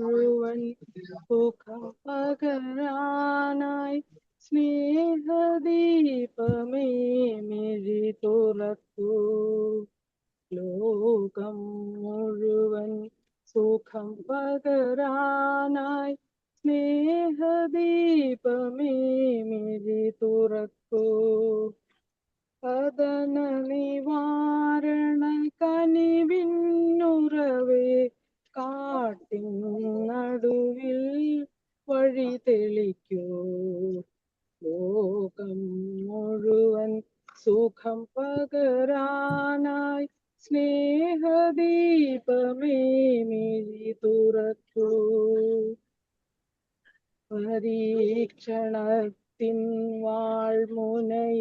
മുഴുവൻ സുഖം പകരാനായി സ്നേഹദീപമേ മിഴി തുറക്കൂ. ലോകം മുഴുവൻ സുഖം പകരാനായി സ്നേഹദീപമേ മിഴി തുറക്കൂ. പതന നിവാരണ കനിവിന്നുറവേ കാട്ടിൻ നടുവിൽ വഴി തെളിക്കൂ. ലോകം മുഴുവൻ സുഖം പകരാനായി സ്നേഹദീപമേ മിഴി തുറക്കൂ. പരീക്ഷണത്തിൻ വാൾമുനയേറ്റി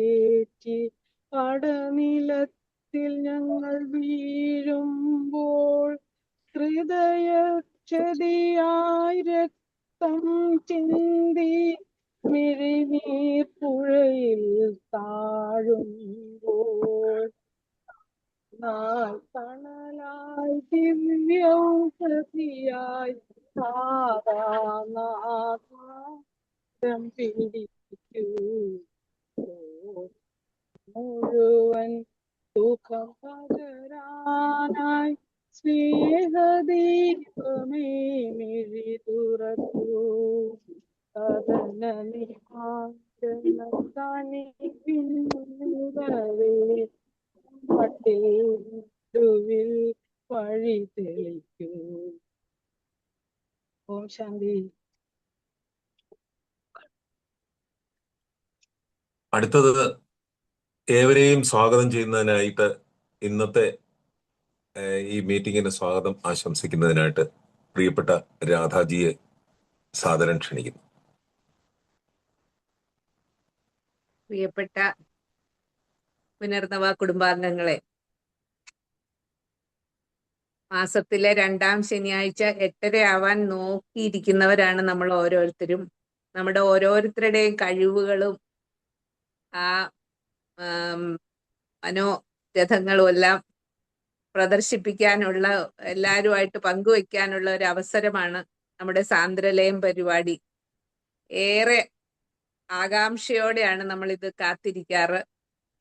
പടനിലത്തിൽ ഞങ്ങൾ വീഴുമ്പോൾ ഹൃദയക്ഷതിയായി രക്തം ചിന്തി മിഴിനീർ പുഴയിൽ താഴുമ്പോൾ തണലായി ദിവ്യൗഷധിയായി സാധാനാഥം പിടിക്കൂ. മുഴുവൻ സുഖം പകരാനായി സ്നേഹദീപമേ മിഴി തുറക്കൂ. പട്ടിൽ വഴി തെളിക്കൂ. ഓം ശാന്തി. അടുത്തത് ഏവരെയും സ്വാഗതം ചെയ്യുന്നതിനായിട്ട് ഇന്നത്തെ ഈ മീറ്റിങ്ങിന് സ്വാഗതം ആശംസിക്കുന്നതിനായിട്ട് പ്രിയപ്പെട്ട രാധാജിയെ സാദരം ക്ഷണിക്കുന്നു. പ്രിയപ്പെട്ട പുനർനവ കുടുംബാംഗങ്ങളെ, മാസത്തിലെ 2-ാം ശനിയാഴ്ച 8:30 ആവാൻ നോക്കിയിരിക്കുന്നവരാണ് നമ്മൾ ഓരോരുത്തരും. നമ്മുടെ ഓരോരുത്തരുടെയും കഴിവുകളും ആ മനോരഥങ്ങളും എല്ലാം പ്രദർശിപ്പിക്കാനുള്ള, എല്ലാവരുമായിട്ട് പങ്കുവയ്ക്കാനുള്ള ഒരു അവസരമാണ് നമ്മുടെ സാന്ദ്രലയം പരിപാടി. ഏറെ ആകാംക്ഷയോടെയാണ് നമ്മൾ ഇത് കാത്തിരിക്കാറ്.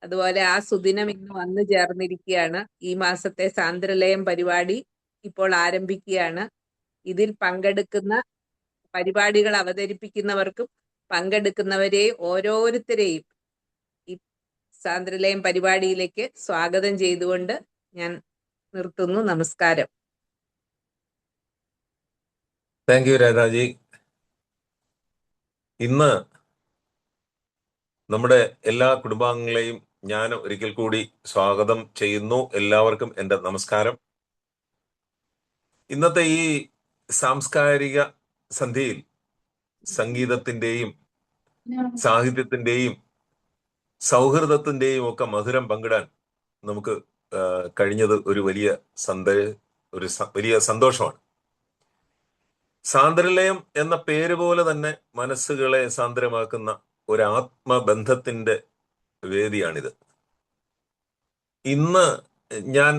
അതുപോലെ ആ സുദിനം ഇന്ന് വന്നു ചേർന്നിരിക്കുകയാണ്. ഈ മാസത്തെ സാന്ദ്രലയം പരിപാടി ഇപ്പോൾ ആരംഭിക്കുകയാണ്. ഇതിൽ പങ്കെടുക്കുന്ന പരിപാടികൾ അവതരിപ്പിക്കുന്നവർക്കും പങ്കെടുക്കുന്നവരെ ഓരോരുത്തരെയും ഈ സാന്ദ്രലയം പരിപാടിയിലേക്ക് സ്വാഗതം ചെയ്തുകൊണ്ട് ഞാൻ നിർത്തുന്നു. നമസ്കാരം. Thank you Radhaji. ഇന്ന് നമ്മുടെ എല്ലാ കുടുംബാംഗങ്ങളെയും ഞാൻ ഒരിക്കൽ കൂടി സ്വാഗതം ചെയ്യുന്നു. എല്ലാവർക്കും എൻ്റെ നമസ്കാരം. ഇന്നത്തെ ഈ സാംസ്കാരിക സന്ധ്യയിൽ സംഗീതത്തിന്റെയും സാഹിത്യത്തിന്റെയും സൗഹൃദത്തിന്റെയും ഒക്കെ മധുരം പങ്കിടാൻ നമുക്ക് കഴിഞ്ഞത് ഒരു വലിയ സന്തോഷമാണ്. സാന്ദ്രലയം എന്ന പേര് പോലെ തന്നെ മനസ്സുകളെ സാന്ദ്രമാക്കുന്ന ഒരു ആത്മബന്ധത്തിന്റെ വേദിയാണിത്. ഇന്ന് ഞാൻ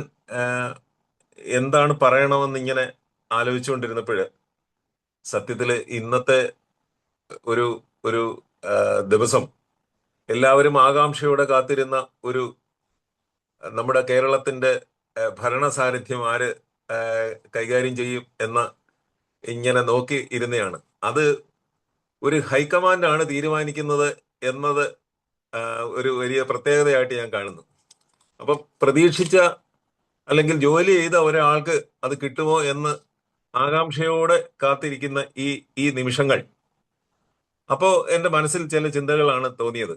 എന്താണ് പറയണമെന്ന് ഇങ്ങനെ ആലോചിച്ചുകൊണ്ടിരുന്നപ്പോൾ സത്യത്തില് ഇന്നത്തെ ഒരു ഒരു ദിവസം എല്ലാവരും ആകാംക്ഷയോടെ കാത്തിരുന്ന ഒരു നമ്മുടെ കേരളത്തിന്റെ ഭരണസാരഥ്യം ആര് കൈകാര്യം ചെയ്യും എന്ന ഇങ്ങനെ നോക്കി ഇരുന്നയാണ്. അത് ഒരു ഹൈക്കമാൻഡാണ് തീരുമാനിക്കുന്നത് എന്നത് ഒരു വലിയ പ്രത്യേകതയായിട്ട് ഞാൻ കാണുന്നു. അപ്പൊ പ്രതീക്ഷിച്ച അല്ലെങ്കിൽ ജോലി ചെയ്ത ഒരാൾക്ക് അത് കിട്ടുമോ എന്ന് ആകാംക്ഷയോടെ കാത്തിരിക്കുന്ന ഈ നിമിഷങ്ങൾ, അപ്പോ എൻ്റെ മനസ്സിൽ ചില ചിന്തകളാണ് തോന്നിയത്.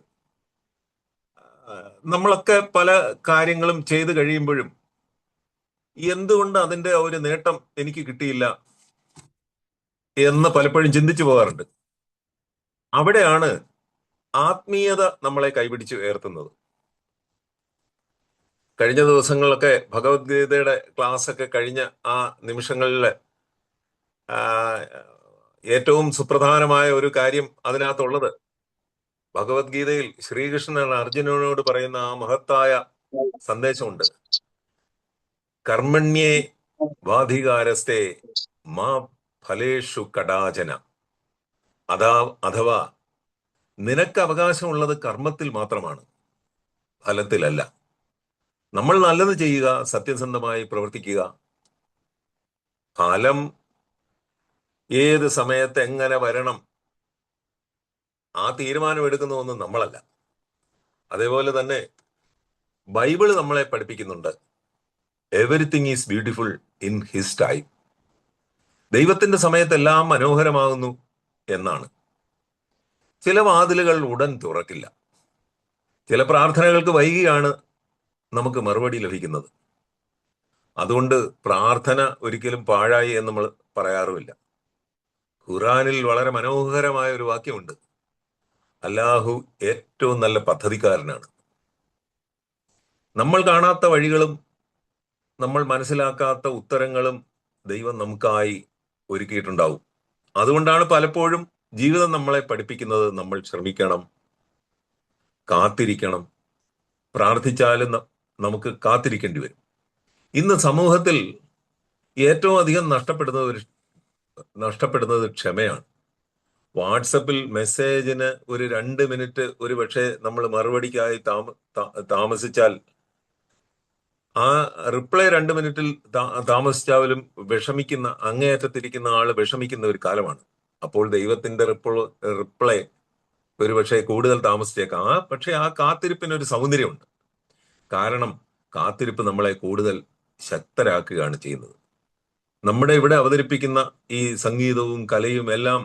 നമ്മളൊക്കെ പല കാര്യങ്ങളും ചെയ്തു കഴിയുമ്പോഴും എന്തുകൊണ്ട് അതിന്റെ ഒരു നേട്ടം എനിക്ക് കിട്ടിയില്ല എന്ന് പലപ്പോഴും ചിന്തിച്ചു പോകാറുണ്ട്. അവിടെയാണ് ആത്മീയത നമ്മളെ കൈപിടിച്ച് ഉയർത്തുന്നത്. കഴിഞ്ഞ ദിവസങ്ങളിലൊക്കെ ഭഗവത്ഗീതയുടെ ക്ലാസ് ഒക്കെ കഴിഞ്ഞ ആ നിമിഷങ്ങളിൽ ഏറ്റവും സുപ്രധാനമായ ഒരു കാര്യം അതിനകത്തുള്ളത്, ഭഗവത്ഗീതയിൽ ശ്രീകൃഷ്ണൻ അർജുനനോട് പറയുന്ന ആ മഹത്തായ സന്ദേശമുണ്ട്. കർമ്മണ്യേ വാധികാരസ്തേ മാ ഫലേഷു കടാചന. അഥവാ നിനക്ക് അവകാശമുള്ളത് കർമ്മത്തിൽ മാത്രമാണ്, ഫലത്തിലല്ല. നമ്മൾ നല്ലത് ചെയ്യുക, സത്യസന്ധമായി പ്രവർത്തിക്കുക. ഫലം ഏത് സമയത്ത് എങ്ങനെ വരണം ആ തീരുമാനം എടുക്കുന്നതൊന്നും നമ്മളല്ല. അതേപോലെ തന്നെ ബൈബിള് നമ്മളെ പഠിപ്പിക്കുന്നുണ്ട്, everything is beautiful in his time. ദൈവത്തിന്റെ സമയത്ത് എല്ലാം മനോഹരമാകുന്നു എന്നാണ്. ചില വാതിലുകൾ ഉടൻ തുറക്കില്ല, ചില പ്രാർത്ഥനകൾക്ക് വൈകിയാണ് നമുക്ക് മറുപടി ലഭിക്കുന്നത്. അതുകൊണ്ട് പ്രാർത്ഥന ഒരിക്കലും പാഴായി എന്ന് നമ്മൾ പറയാറുമില്ല. ഖുറാനിൽ വളരെ മനോഹരമായ ഒരു വാക്യമുണ്ട്, അല്ലാഹു ഏറ്റവും നല്ല പദ്ധതിക്കാരനാണ്. നമ്മൾ കാണാത്ത വഴികളും നമ്മൾ മനസ്സിലാക്കാത്ത ഉത്തരങ്ങളും ദൈവം നമുക്കായി ഒരുക്കിയിട്ടുണ്ടാവും. അതുകൊണ്ടാണ് പലപ്പോഴും ജീവിതം നമ്മളെ പഠിപ്പിക്കുന്നത്, നമ്മൾ ശ്രമിക്കണം, കാത്തിരിക്കണം. പ്രാർത്ഥിച്ചാലും നമുക്ക് കാത്തിരിക്കേണ്ടി വരും. ഇന്ന് സമൂഹത്തിൽ ഏറ്റവും അധികം നഷ്ടപ്പെടുന്നത് ക്ഷമയാണ്. വാട്സപ്പിൽ മെസ്സേജിന് ഒരു 2 മിനിറ്റ് ഒരു പക്ഷേ നമ്മൾ മറുപടിക്കായി താമസിച്ചാൽ, ആ റിപ്ലൈ 2 മിനിറ്റിൽ താമസിച്ചാലും വിഷമിക്കുന്ന, അങ്ങേയറ്റത്തിരിക്കുന്ന ആള് വിഷമിക്കുന്ന ഒരു കാലമാണ്. അപ്പോൾ ദൈവത്തിന്റെ റിപ്ലൈ ഒരു പക്ഷേ കൂടുതൽ താമസിച്ചേക്കാം. പക്ഷെ ആ കാത്തിരിപ്പിനൊരു സൗന്ദര്യമുണ്ട്. കാരണം കാത്തിരിപ്പ് നമ്മളെ കൂടുതൽ ശക്തരാക്കുകയാണ് ചെയ്യുന്നത്. നമ്മുടെ ഇവിടെ അവതരിപ്പിക്കുന്ന ഈ സംഗീതവും കലയും എല്ലാം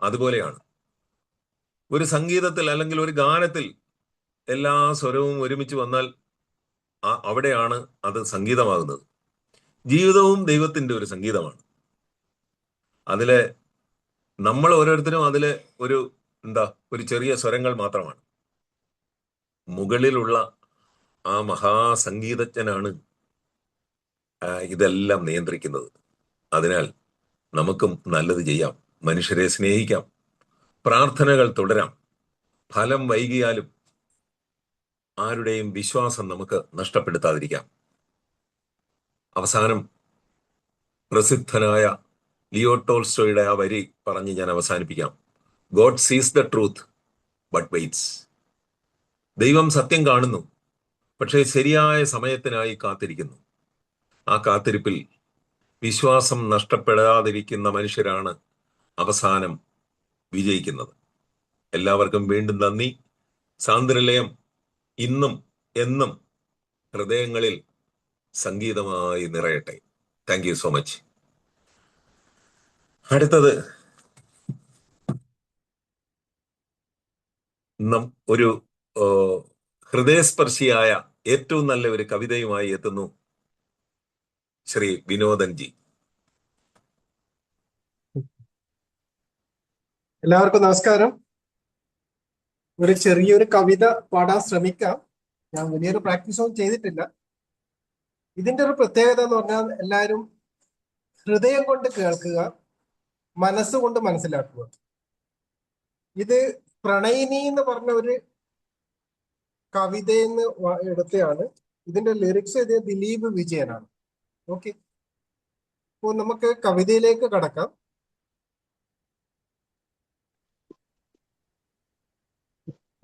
അതുപോലെയാണ്. ഒരു സംഗീതത്തിൽ അല്ലെങ്കിൽ ഒരു ഗാനത്തിൽ എല്ലാ സ്വരവും ഒരുമിച്ച് വന്നാൽ അവിടെയാണ് അത് സംഗീതമാകുന്നത്. ജീവിതവും ദൈവത്തിന്റെ ഒരു സംഗീതമാണ്. അതിലെ നമ്മൾ ഓരോരുത്തരും അതിലെ ഒരു ചെറിയ സ്വരങ്ങൾ മാത്രമാണ്. മുകളിലുള്ള ആ മഹാസംഗീതജ്ഞനാണ് ഇതെല്ലാം നിയന്ത്രിക്കുന്നത്. അതിനാൽ നമുക്കും നല്ലത് ചെയ്യാം, മനുഷ്യരെ സ്നേഹിക്കാം, പ്രാർത്ഥനകൾ തുടരാം. ഫലം വൈകിയാലും ആരുടെയും വിശ്വാസം നമുക്ക് നഷ്ടപ്പെടുത്താതിരിക്കാം. അവസാനം പ്രസിദ്ധനായ ലിയോ ടോൾസ്റ്റോയുടെ ആ വരി പറഞ്ഞ് ഞാൻ അവസാനിപ്പിക്കാം. ഗോഡ് സീസ് ദ ട്രൂത്ത് ബട്ട് വെയിറ്റ്സ്. ദൈവം സത്യം കാണുന്നു, പക്ഷേ ശരിയായ സമയത്തിനായി കാത്തിരിക്കുന്നു. ആ കാത്തിരിപ്പിൽ വിശ്വാസം നഷ്ടപ്പെടാതിരിക്കുന്ന മനുഷ്യരാണ് അവസാനം വിജയിക്കുന്നത്. എല്ലാവർക്കും വീണ്ടും നന്ദി. സാന്ദ്രലയം ഇന്നും എന്നും ഹൃദയങ്ങളിൽ സംഗീതമായി നിറയട്ടെ. Thank you so much. അടുത്തത് ഒരു ഹൃദയസ്പർശിയായ ഏറ്റവും നല്ല ഒരു കവിതയുമായി എത്തുന്നു ശ്രീ വിനോദൻ ജി. എല്ലാവർക്കും നമസ്കാരം. ഒരു ചെറിയൊരു കവിത പാടാൻ ശ്രമിക്കാം. ഞാൻ വലിയൊരു പ്രാക്ടീസൊന്നും ചെയ്തിട്ടില്ല. ഇതിന്റെ ഒരു പ്രത്യേകത എന്ന് പറഞ്ഞാൽ എല്ലാവരും ഹൃദയം കൊണ്ട് കേൾക്കുക, മനസ്സുകൊണ്ട് മനസ്സിലാക്കുക. ഇത് പ്രണയിനി എന്ന് പറഞ്ഞ ഒരു കവിതയിൽ നിന്ന് എടുത്തതാണ്. ഇതിന്റെ ലിറിക്സ് എഴുതിയ ദിലീപ് വിജയനാണ്. ഓക്കെ, അപ്പോൾ നമുക്ക് കവിതയിലേക്ക് കടക്കാം.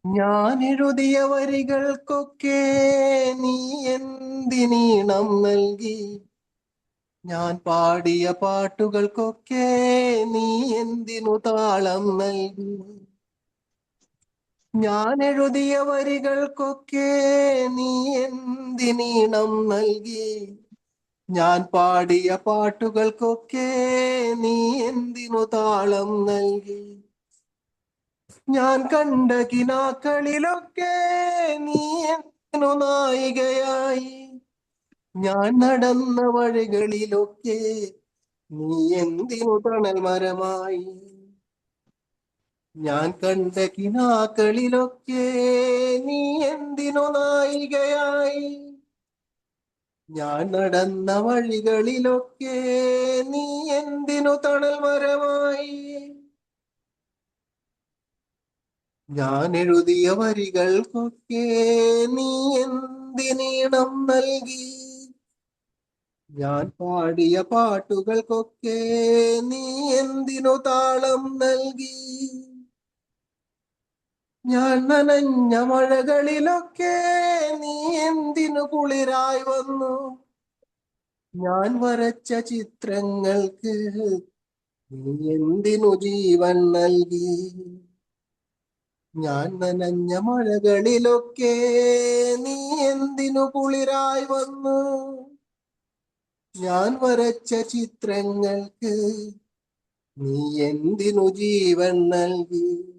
ഞാൻ എഴുതിയ വരികൾക്കൊക്കെ നീ എന്തിനീണം നൽകി, ഞാൻ പാടിയ പാട്ടുകൾക്കൊക്കെ നീ എന്തിനു താളം നൽകി. ഞാൻ എഴുതിയ വരികൾക്കൊക്കെ നീ എന്തിനീണം നൽകി, ഞാൻ പാടിയ പാട്ടുകൾക്കൊക്കെ നീ എന്തിനു താളം നൽകി. ഞാൻ കണ്ട കിനാക്കളിലൊക്കെ നീ എന്തിനു നായികയായി, ഞാൻ നടന്ന വഴികളിലൊക്കെ നീ എന്തിനു തണൽ മരമായി. ഞാൻ കണ്ട കിനാക്കളിലൊക്കെ നീ എന്തിനു നായികയായി, ഞാൻ നടന്ന വഴികളിലൊക്കെ നീ എന്തിനു തണൽ മരമായി. ഞാൻ എഴുതിയ വരികൾക്കൊക്കെ നീ എന്തിനീണം നൽകി, ഞാൻ പാടിയ പാട്ടുകൾക്കൊക്കെ നീ എന്തിനു താളം നൽകി? ഞാൻ നനഞ്ഞ മഴകളിലൊക്കെ നീ എന്തിനു കുളിരായി വന്നു? ഞാൻ വരച്ച ചിത്രങ്ങൾക്ക് നീ എന്തിനു ജീവൻ നൽകി? ഞാൻ നനഞ്ഞ മഴകളിലൊക്കെ നീ എന്തിനു കുളിരായി വന്നു? ഞാൻ വരച്ച ചിത്രങ്ങൾക്ക് നീ എന്തിനു ജീവൻ നൽകി?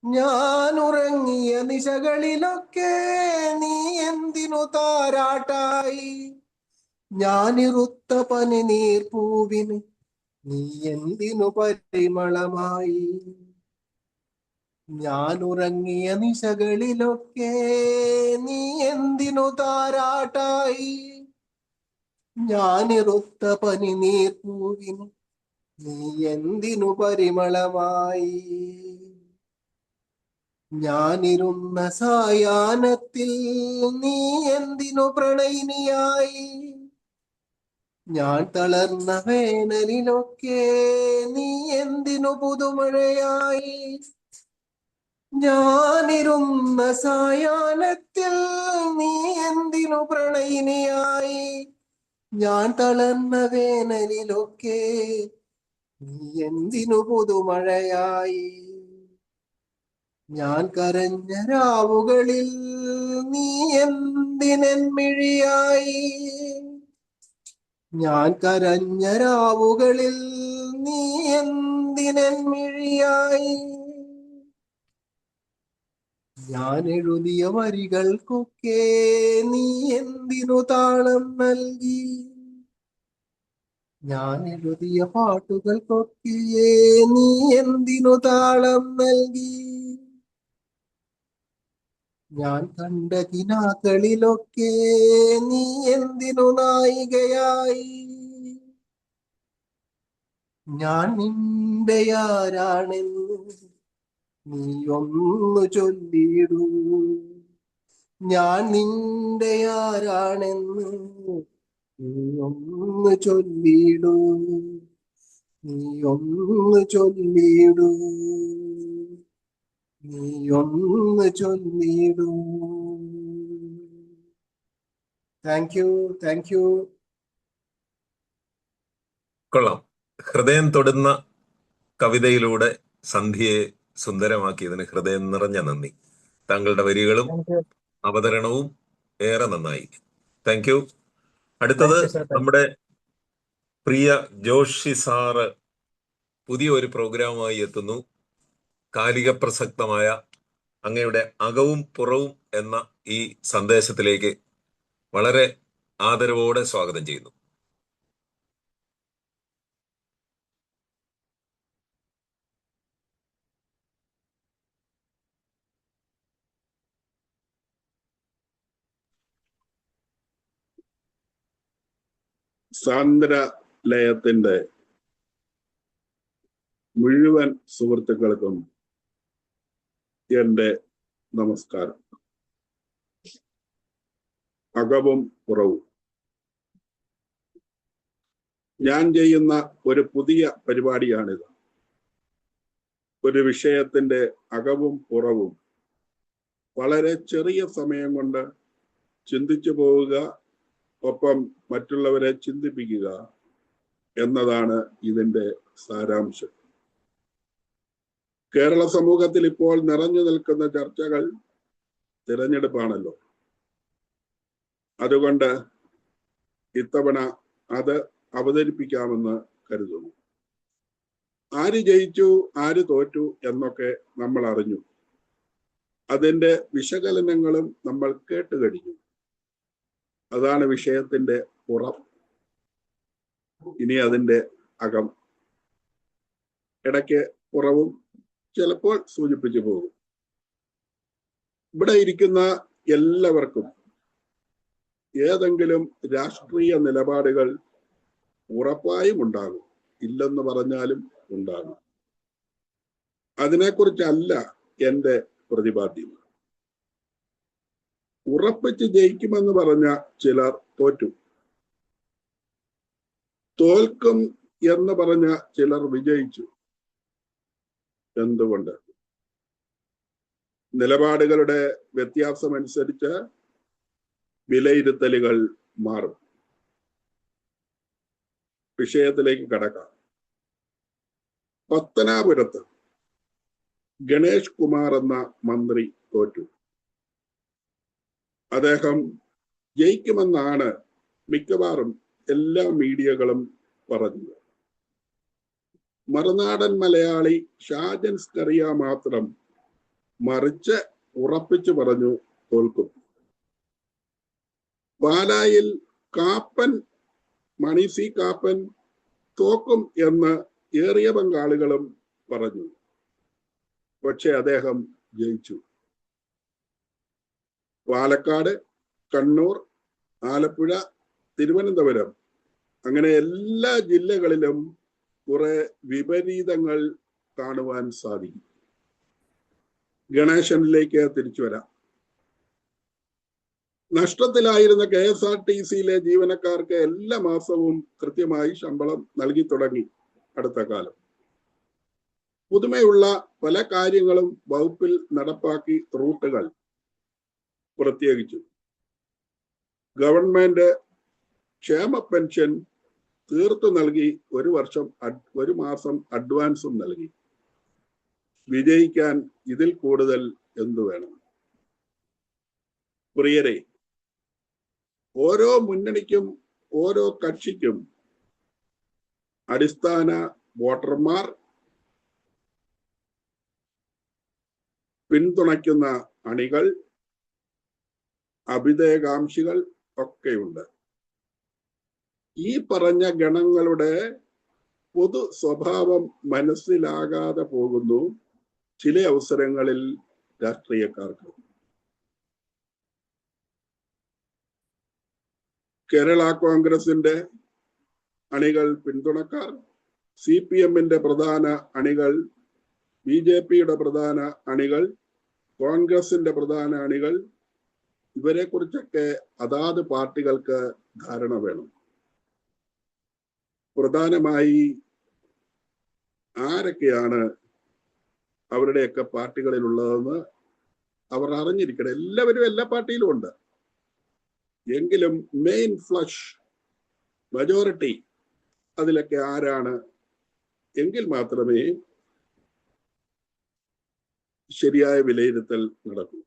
ഞാൻ ഉറങ്ങിയ നിശകളിലൊക്കെ നീ എന്തിനു താരാട്ടായി? ഞാനിറുത്ത പനിനീർ പൂവിന് നീ എന്തിനു പരിമളമായി? ഞാൻ ഉറങ്ങിയ നിശകളിലൊക്കെ നീ എന്തിനു താരാട്ടായി? ഞാനിറുത്ത പനിനീർ പൂവിന് നീ എന്തിനു പരിമളമായി? ഞാനിരുന്ന സായാഹ്നത്തിൽ നീ എന്തിനു പ്രണയിനിയായി? ഞാൻ തളർന്ന വേനലിലൊക്കെ നീ എന്തിനു പുതുമഴയായി? ഞാനിരുന്ന സായാഹ്നത്തിൽ നീ എന്തിനു പ്രണയിനിയായി? ഞാൻ തളർന്ന വേനലിലൊക്കെ നീ എന്തിനു പുതുമഴയായി? ഞാൻ കരഞ്ഞ രാവുകളിൽ നീ എന്തിനെൻമിഴിയായി? ഞാൻ കരഞ്ഞ രാവുകളിൽ നീ എന്തിനെൻമിഴിയായി? ഞാൻ എഴുതിയ വരികൾക്കൊക്കെ നീ എന്തിനു താളം നൽകി? ഞാൻ എഴുതിയ പാട്ടുകൾക്കൊക്കെ നീ എന്തിനു താളം നൽകി? ഞാൻ കണ്ട കിനാക്കളിലൊക്കെ നീ എന്തിനു നായികയായി? ഞാൻ നിന്റെയാരാണെന്ന് നീ ഒന്ന് ചൊല്ലിയിടൂ. ഞാൻ നിന്റെയാരാണെന്ന് നീ ഒന്ന് ചൊല്ലിയിടൂ. നീ ഒന്ന് ചൊല്ലിയിടൂ. നീ ഒന്ന് ചൊല്ലിയിടൂ. Thank you. കൊള്ളാം. ഹൃദയം തൊടുന്ന കവിതയിലൂടെ സന്ധ്യയെ സുന്ദരമാക്കിയതിന് ഹൃദയം നിറഞ്ഞ നന്ദി. താങ്കളുടെ വരികളും അവതരണവും ഏറെ നന്നായി. Thank you. അടുത്തത് നമ്മുടെ പ്രിയ ജോഷി സാറ് പുതിയ ഒരു പ്രോഗ്രാമുമായി എത്തുന്നു. കാലിക പ്രസക്തമായ അങ്ങയുടെ അകവും പുറവും എന്ന ഈ സന്ദേശത്തിലേക്ക് വളരെ ആദരവോടെ സ്വാഗതം ചെയ്യുന്നു. സാന്ദ്ര ലയത്തിന്റെ മുഴുവൻ സുഹൃത്തുക്കൾക്കും എന്റെ നമസ്കാരം. അകവും പുറവും. ഞാൻ ചെയ്യുന്ന ഒരു പുതിയ പരിപാടിയാണിത്. ഒരു വിഷയത്തിന്റെ അകവും പുറവും വളരെ ചെറിയ സമയം കൊണ്ട് ചിന്തിച്ചു പോവുക, ഒപ്പം മറ്റുള്ളവരെ ചിന്തിപ്പിക്കുക എന്നതാണ് ഇതിന്റെ സാരാംശം. കേരള സമൂഹത്തിൽ ഇപ്പോൾ നിറഞ്ഞു നിൽക്കുന്ന ചർച്ചകൾ തിരഞ്ഞെടുപ്പാണല്ലോ. അതുകൊണ്ട് ഇത്തവണ അത് അവതരിപ്പിക്കാമെന്ന് കരുതുന്നു. ആര് ജയിച്ചു ആര് തോറ്റു എന്നൊക്കെ നമ്മൾ അറിഞ്ഞു. അതിന്റെ വിശകലനങ്ങളും നമ്മൾ കേട്ടുകഴിഞ്ഞു. അതാണ് വിഷയത്തിന്റെ പുറം. ഇനി അതിന്റെ അകം. ഇടയ്ക്ക് പുറവും ചിലപ്പോൾ സൂചിപ്പിച്ചു പോകും. ഇവിടെ ഇരിക്കുന്ന എല്ലാവർക്കും ഏതെങ്കിലും രാഷ്ട്രീയ നിലപാടുകൾ ഉറപ്പായും ഉണ്ടാകും. ഇല്ലെന്ന് പറഞ്ഞാലും ഉണ്ടാകും. അതിനെക്കുറിച്ചല്ല എന്റെ പ്രതിപാദ്യം. ഉറപ്പിച്ച് ജയിക്കുമെന്ന് പറഞ്ഞ ചിലർ തോറ്റു. തോൽക്കും എന്ന് പറഞ്ഞ ചിലർ വിജയിച്ചു. എന്തുകൊണ്ട്? നിലപാടുകളുടെ വ്യത്യാസമനുസരിച്ച് വിലയിരുത്തലുകൾ മാറും. വിഷയത്തിലേക്ക് കടക്കാം. പത്തനാപുരത്ത് ഗണേഷ് കുമാർ എന്ന മന്ത്രി തോറ്റു. അദ്ദേഹം ജയിക്കുമെന്നാണ് മിക്കവാറും എല്ലാ മീഡിയകളും പറഞ്ഞത്. മറുനാടൻ മലയാളി ഷാജൻ സ്കറിയ മാത്രം മറിച്ച് ഉറപ്പിച്ചു പറഞ്ഞു തോൽക്കും. പാലായിൽ കാപ്പൻ, മണി സി കാപ്പൻ തോക്കും എന്ന് ഏറിയ പങ്കാളികളും പറഞ്ഞു. പക്ഷെ അദ്ദേഹം ജയിച്ചു. പാലക്കാട്, കണ്ണൂർ, ആലപ്പുഴ, തിരുവനന്തപുരം അങ്ങനെ എല്ലാ ജില്ലകളിലും കുറെ വിപരീതങ്ങൾ കാണുവാൻ സാധിക്കും. ഗണേശനിലേക്ക് തിരിച്ചു വരാം. നഷ്ടത്തിലായിരുന്ന KSRTCയിലെ ജീവനക്കാർക്ക് എല്ലാ മാസവും കൃത്യമായി ശമ്പളം നൽകി തുടങ്ങി. അടുത്ത കാലം പുതുമയുള്ള പല കാര്യങ്ങളും വകുപ്പിൽ നടപ്പാക്കി. റൂട്ടുകൾ പ്രത്യേകിച്ചു ഗവൺമെന്റ് ക്ഷേമ പെൻഷൻ തീർത്തു നൽകി. ഒരു മാസം അഡ്വാൻസും നൽകി. വിജയിക്കാൻ ഇതിൽ കൂടുതൽ എന്തു വേണം? പ്രിയരെ, ഓരോ മുന്നണിക്കും ഓരോ കക്ഷിക്കും അടിസ്ഥാന വോട്ടർമാർ, പിന്തുണയ്ക്കുന്ന അണികൾ, അഭിതേകാംക്ഷികൾ ഒക്കെയുണ്ട്. ഈ പറഞ്ഞ ഗണങ്ങളുടെ പൊതു സ്വഭാവം മനസ്സിലാകാതെ പോകുന്നു ചില അവസരങ്ങളിൽ രാഷ്ട്രീയക്കാർക്ക്. കേരള കോൺഗ്രസിന്റെ അണികൾ പിന്തുണക്കാർ, CPMന്റെ പ്രധാന അണികൾ, BJPയുടെ പ്രധാന അണികൾ, കോൺഗ്രസിന്റെ പ്രധാന അണികൾ, ഇവരെ കുറിച്ചൊക്കെ അതാത് പാർട്ടികൾക്ക് ധാരണ വേണം. പ്രധാനമായി ആരൊക്കെയാണ് അവരുടെയൊക്കെ പാർട്ടികളിലുള്ളതെന്ന് അവർ അറിഞ്ഞിരിക്കണം. എല്ലാവരും എല്ലാ പാർട്ടിയിലും ഉണ്ട്. എങ്കിലും മെയിൻ ഫ്ലഷ് മജോറിറ്റി അതിലൊക്കെ ആരാണ് എങ്കിൽ മാത്രമേ ശരിയായ വിലയിരുത്തൽ നടക്കൂ.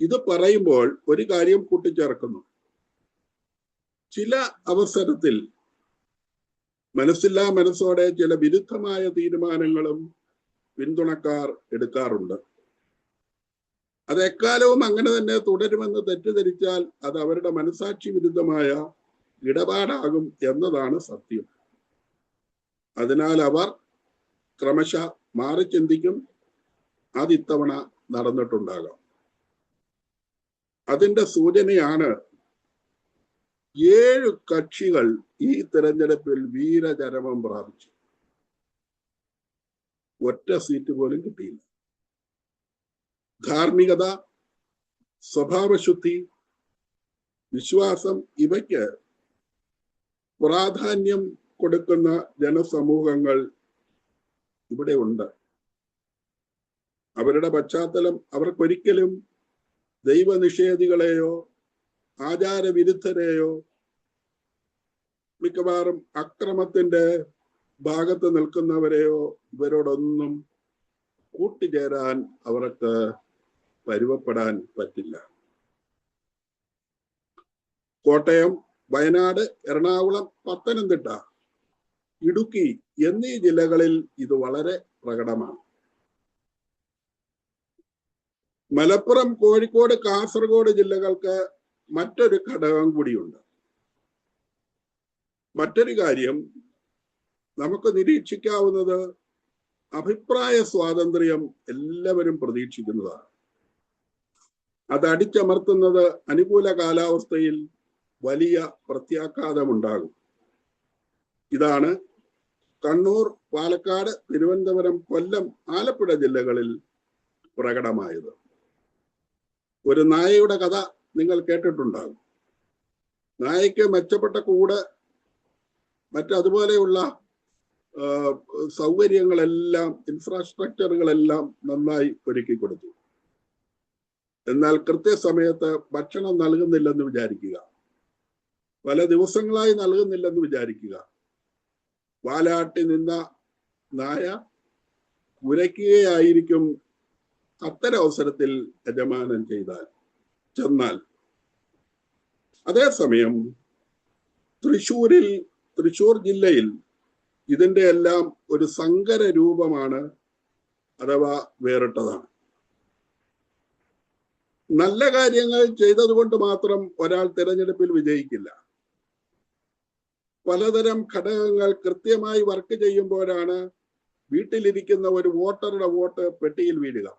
ഇത് പറയുമ്പോൾ ഒരു കാര്യം കൂട്ടിച്ചേർക്കുന്നു. ചില അവസരത്തിൽ മനസ്സില്ലാ മനസ്സോടെ ചില വിരുദ്ധമായ തീരുമാനങ്ങളും പിന്തുണക്കാർ എടുക്കാറുണ്ട്. അത് എക്കാലവും അങ്ങനെ തന്നെ തുടരുമെന്ന് തെറ്റിദ്ധരിച്ചാൽ അത് അവരുടെ മനസാക്ഷി വിരുദ്ധമായ ഇടപാടാകും എന്നതാണ് സത്യം. അതിനാൽ അവർ ക്രമശഃ മാറി ചിന്തിക്കും. അത് ഇത്തവണ നടന്നിട്ടുണ്ടാകാം. അതിന്റെ സൂചനയാണ് 7 കക്ഷികൾ ഈ തെരഞ്ഞെടുപ്പിൽ വീരചരമം പ്രാപിച്ചു. ഒറ്റ സീറ്റ് പോലും കിട്ടിയില്ല. ധാർമ്മികത, സ്വഭാവശുദ്ധി, വിശ്വാസം ഇവയ്ക്ക് പ്രാധാന്യം കൊടുക്കുന്ന ജനസമൂഹങ്ങൾ ഇവിടെ ഉണ്ട്. അവരുടെ പശ്ചാത്തലം അവർക്കൊരിക്കലും ദൈവനിഷേധികളെയോ ആചാരവിരുദ്ധരെയോ മിക്കവാറും അക്രമത്തിന്റെ ഭാഗത്ത് നിൽക്കുന്നവരെയോ ഇവരോടൊന്നും കൂട്ടിച്ചേരാൻ അവർക്ക് പരുവപ്പെടാൻ പറ്റില്ല. കോട്ടയം, വയനാട്, എറണാകുളം, പത്തനംതിട്ട, ഇടുക്കി എന്നീ ജില്ലകളിൽ ഇത് വളരെ പ്രകടമാണ്. മലപ്പുറം, കോഴിക്കോട്, കാസർഗോഡ് ജില്ലകൾക്ക് മറ്റൊരു ഘടകം കൂടിയുണ്ട്. മറ്റൊരു കാര്യം നമുക്ക് നിരീക്ഷിക്കാവുന്നത് അഭിപ്രായ സ്വാതന്ത്ര്യം എല്ലാവരും പ്രതീക്ഷിക്കുന്നതാണ്. അത് അടിച്ചമർത്തുന്നത് അനുകൂല കാലാവസ്ഥയിൽ വലിയ പ്രത്യാഘാതമുണ്ടാകും. ഇതാണ് കണ്ണൂർ, പാലക്കാട്, തിരുവനന്തപുരം, കൊല്ലം, ആലപ്പുഴ ജില്ലകളിൽ പ്രകടമായത്. ഒരു നായയുടെ കഥ നിങ്ങൾ കേട്ടിട്ടുണ്ടാകും. നായയ്ക്ക് മെച്ചപ്പെട്ട കൂട് മറ്റതുപോലെയുള്ള സൗകര്യങ്ങളെല്ലാം, ഇൻഫ്രാസ്ട്രക്ചറുകളെല്ലാം നന്നായി ഒരുക്കി കൊടുത്തു. എന്നാൽ കൃത്യസമയത്ത് ഭക്ഷണം നൽകുന്നില്ലെന്ന് വിചാരിക്കുക, പല ദിവസങ്ങളായി നൽകുന്നില്ലെന്ന് വിചാരിക്കുക. വാലാട്ടി നിന്ന നായ കുരയ്ക്കുകയായിരിക്കും അത്തരം അവസരത്തിൽ യജമാനൻ ചെന്നാൽ. അതേസമയം തൃശൂർ ജില്ലയിൽ ഇതിന്റെ എല്ലാം ഒരു സങ്കര രൂപമാണ്, അഥവാ വേറിട്ടതാണ്. നല്ല കാര്യങ്ങൾ ചെയ്തതുകൊണ്ട് മാത്രം ഒരാൾ തിരഞ്ഞെടുപ്പിൽ വിജയിക്കില്ല. പലതരം ഘടകങ്ങൾ കൃത്യമായി വർക്ക് ചെയ്യുമ്പോഴാണ് വീട്ടിലിരിക്കുന്ന ഒരു വോട്ടറുടെ വോട്ട് പെട്ടിയിൽ വീഴുക.